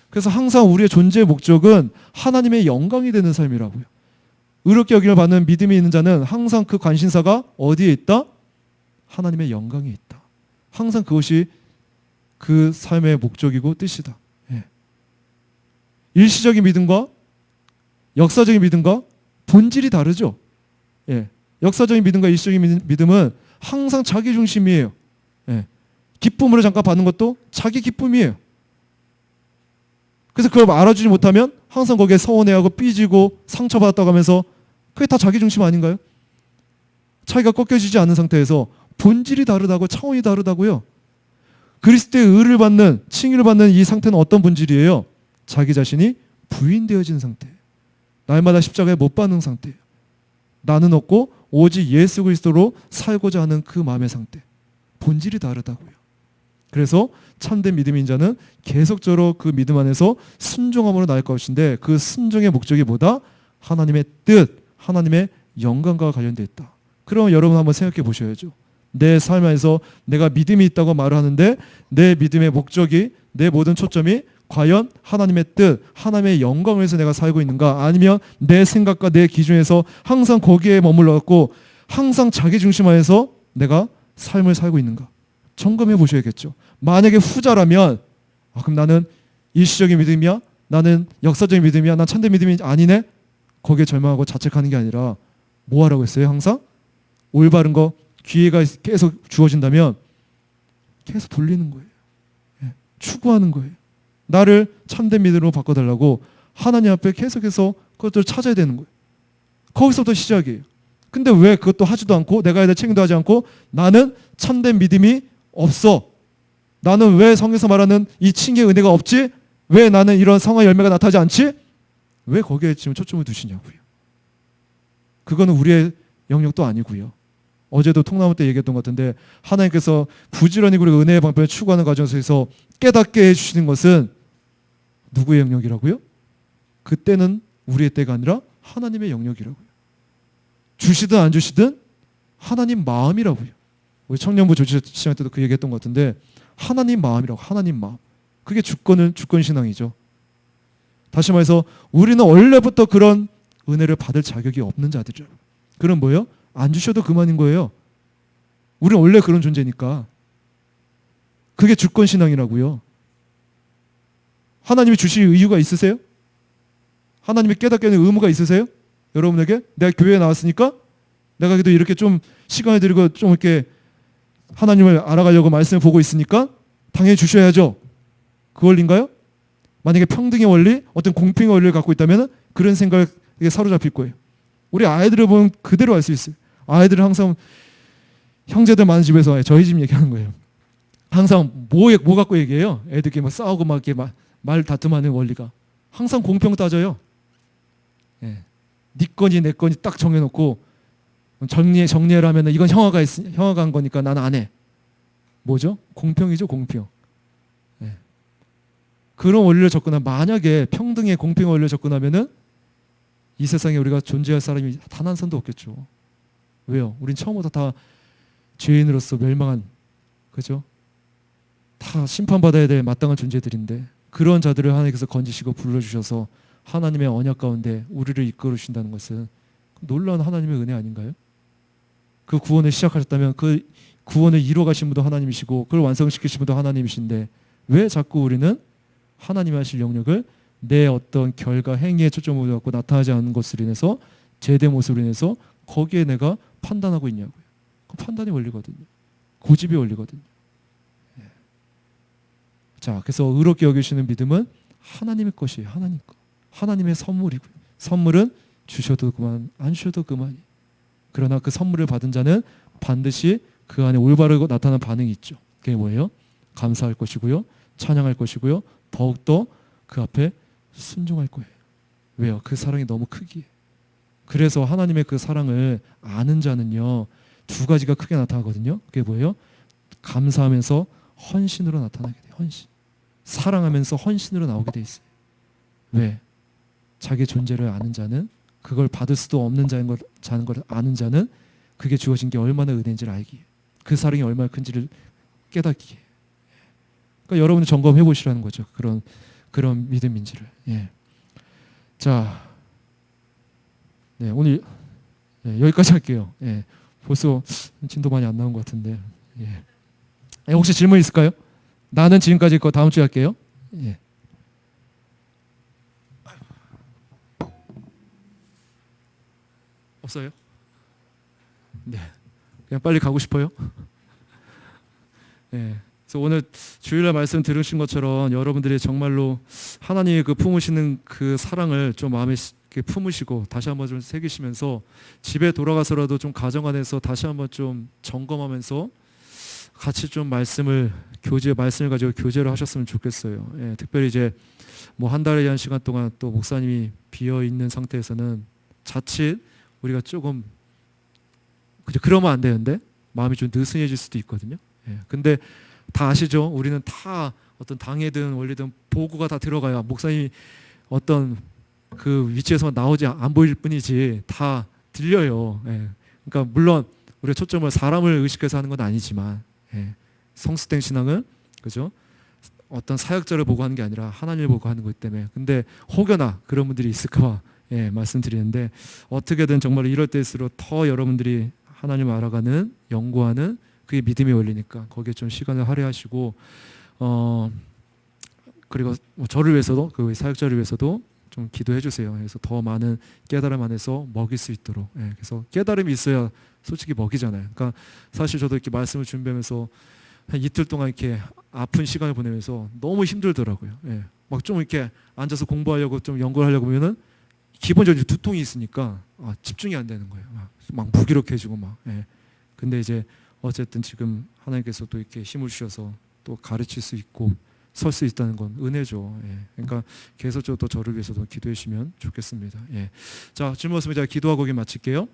그래서 항상 우리의 존재의 목적은 하나님의 영광이 되는 삶이라고요. 의롭게 여김을 받는 믿음이 있는 자는 항상 그 관심사가 어디에 있다? 하나님의 영광에 있다. 항상 그것이 그 삶의 목적이고 뜻이다. 일시적인 믿음과 역사적인 믿음과 본질이 다르죠. 역사적인 믿음과 일시적인 믿음은 항상 자기 중심이에요. 기쁨으로 잠깐 받는 것도 자기 기쁨이에요. 그래서 그걸 알아주지 못하면 항상 거기에 서운해하고 삐지고 상처받았다고 하면서 그게 다 자기 중심 아닌가요? 자기가 꺾여지지 않은 상태에서 본질이 다르다고 차원이 다르다고요. 그리스도의 의를 받는 칭의를 받는 이 상태는 어떤 본질이에요? 자기 자신이 부인되어진 상태. 날마다 십자가에 못 박는 상태. 나는 없고 오직 예수 그리스도로 살고자 하는 그 마음의 상태. 본질이 다르다고요. 그래서 참된 믿음인 자는 계속적으로 그 믿음 안에서 순종함으로 나갈 것인데 그 순종의 목적이 뭐다? 하나님의 뜻, 하나님의 영광과 관련되어 있다. 그럼 여러분 한번 생각해 보셔야죠. 내 삶 안에서 내가 믿음이 있다고 말을 하는데 내 믿음의 목적이 내 모든 초점이 과연 하나님의 뜻, 하나님의 영광을 위해서 내가 살고 있는가? 아니면 내 생각과 내 기준에서 항상 거기에 머물러갖고 항상 자기 중심화해서 내가 삶을 살고 있는가? 점검해 보셔야겠죠. 만약에 후자라면 그럼 나는 일시적인 믿음이야? 나는 역사적인 믿음이야? 난 참된 믿음이 아니네? 거기에 절망하고 자책하는 게 아니라 뭐 하라고 했어요? 항상 올바른 거 기회가 계속 주어진다면 계속 돌리는 거예요. 추구하는 거예요. 나를 참된 믿음으로 바꿔달라고 하나님 앞에 계속해서 그것들을 찾아야 되는 거예요. 거기서부터 시작이에요. 근데 왜 그것도 하지도 않고 내가 해야 될 책임도 하지 않고 나는 참된 믿음이 없어. 나는 왜 성경에서 말하는 이 칭의의 은혜가 없지? 왜 나는 이런 성화 열매가 나타나지 않지? 왜 거기에 지금 초점을 두시냐고요. 그거는 우리의 영역도 아니고요. 어제도 통나무 때 얘기했던 것 같은데 하나님께서 부지런히 우리가 은혜의 방편을 추구하는 과정에서 깨닫게 해주시는 것은 누구의 영역이라고요? 그때는 우리의 때가 아니라 하나님의 영역이라고요. 주시든 안 주시든 하나님 마음이라고요. 우리 청년부 조지 시간 때도 그 얘기했던 것 같은데 하나님 마음이라고. 하나님 마음. 그게 주권신앙이죠. 다시 말해서 우리는 원래부터 그런 은혜를 받을 자격이 없는 자들이라고. 그럼 뭐예요? 안 주셔도 그만인 거예요. 우리는 원래 그런 존재니까. 그게 주권신앙이라고요. 하나님이 주실 이유가 있으세요? 하나님이 깨닫게 하는 의무가 있으세요? 여러분에게? 내가 교회에 나왔으니까 내가 그래도 이렇게 좀 시간을 드리고 좀 이렇게 하나님을 알아가려고 말씀을 보고 있으니까 당연히 주셔야죠. 그 원리인가요? 만약에 평등의 원리, 어떤 공평의 원리를 갖고 있다면 그런 생각에 사로잡힐 거예요. 우리 아이들을 보면 그대로 알 수 있어요. 아이들은 항상 형제들 많은 집에서 저희 집 얘기하는 거예요. 항상 뭐 갖고 얘기해요? 애들끼리 막 싸우고 막 이렇게 말 다툼하는 원리가 항상 공평 따져요. 예. 네 거니 내 거니 딱 정해놓고 정리를 하면 이건 형아가 한 거니까 나는 안 해. 뭐죠? 공평이죠, 공평. 예. 그런 원리를 접근하면 만약에 평등의 공평 원리를 접근하면은 이 세상에 우리가 존재할 사람이 단 한 선도 없겠죠. 왜요? 우린 처음부터 다 죄인으로서 멸망한, 그죠? 다 심판받아야 될 마땅한 존재들인데 그런 자들을 하나님께서 건지시고 불러주셔서 하나님의 언약 가운데 우리를 이끌어 주신다는 것은 놀라운 하나님의 은혜 아닌가요? 그 구원을 시작하셨다면 그 구원을 이루어 가신 분도 하나님이시고 그걸 완성시키신 분도 하나님이신데 왜 자꾸 우리는 하나님이 하실 영역을 내 어떤 결과 행위에 초점을 갖고 나타나지 않는 것으로 인해서 제대 모습으로 인해서 거기에 내가 판단하고 있냐고요. 그 판단의 원리거든요. 고집의 원리거든요. 자, 그래서 의롭게 여기시는 믿음은 하나님의 것이에요. 하나님 것. 하나님의 선물이고요. 선물은 주셔도 그만, 안 주셔도 그만이. 그러나 그 선물을 받은 자는 반드시 그 안에 올바르고 나타나는 반응이 있죠. 그게 뭐예요? 감사할 것이고요. 찬양할 것이고요. 더욱더 그 앞에 순종할 거예요. 왜요? 그 사랑이 너무 크기에. 그래서 하나님의 그 사랑을 아는 자는요. 두 가지가 크게 나타나거든요. 그게 뭐예요? 감사하면서 헌신으로 나타나게 돼요. 헌신. 사랑하면서 헌신으로 나오게 돼 있어요. 왜? 자기 존재를 아는 자는 그걸 받을 수도 없는 자인 걸 아는 자는 그게 주어진 게 얼마나 은혜인지를 알기에 그 사랑이 얼마나 큰지를 깨닫기에. 그러니까 여러분이 점검해 보시라는 거죠. 그런 믿음인지를. 예. 자, 네, 오늘 여기까지 할게요. 예. 벌써 진도 많이 안 나온 것 같은데. 예. 혹시 질문 있을까요? 나는 지금까지 거 다음 주에 할게요. 예. 없어요? 네. 그냥 빨리 가고 싶어요. 예. 그래서 오늘 주일날 말씀 들으신 것처럼 여러분들이 정말로 하나님의 그 품으시는 그 사랑을 좀 마음에 품으시고 다시 한번 좀 새기시면서 집에 돌아가서라도 좀 가정 안에서 다시 한번 좀 점검하면서 같이 좀 말씀을 가지고 교제를 하셨으면 좋겠어요. 예, 특별히 이제 뭐 한 달에 대한 시간 동안 또 목사님이 비어 있는 상태에서는 자칫 우리가 조금 그러면 안 되는데 마음이 좀 느슨해질 수도 있거든요. 예, 근데 다 아시죠? 우리는 다 어떤 당회든 원리든 보고가 다 들어가야 목사님이 어떤 그 위치에서 나오지 안 보일 뿐이지 다 들려요. 예, 그러니까 물론 우리가 초점을 사람을 의식해서 하는 건 아니지만. 예, 성숙된 신앙은 그죠? 어떤 사역자를 보고 하는 게 아니라 하나님을 보고 하는 거기 때문에. 근데 혹여나 그런 분들이 있을까봐 말씀드리는데 어떻게든 정말 이럴 때일수록 더 여러분들이 하나님을 알아가는 연구하는 그게 믿음의 원리니까 거기에 좀 시간을 할애하시고 그리고 뭐 저를 위해서도 그 사역자를 위해서도 좀 기도해 주세요. 그래서 더 많은 깨달음 안에서 먹일 수 있도록. 그래서 깨달음이 있어야 솔직히 먹이잖아요. 그러니까 사실 저도 이렇게 말씀을 준비하면서 한 이틀 동안 이렇게 아픈 시간을 보내면서 너무 힘들더라고요. 막 좀 이렇게 앉아서 공부하려고 좀 연구하려고 하면은 기본적으로 두통이 있으니까 집중이 안 되는 거예요. 막 무기력해지고 막. 근데 이제 어쨌든 지금 하나님께서 또 이렇게 힘을 주셔서 또 가르칠 수 있고 설 수 있다는 건 은혜죠. 그러니까 계속적으로 또 저를 위해서도 기도해 주시면 좋겠습니다. 자, 질문 없으면 제가 기도하고 마칠게요.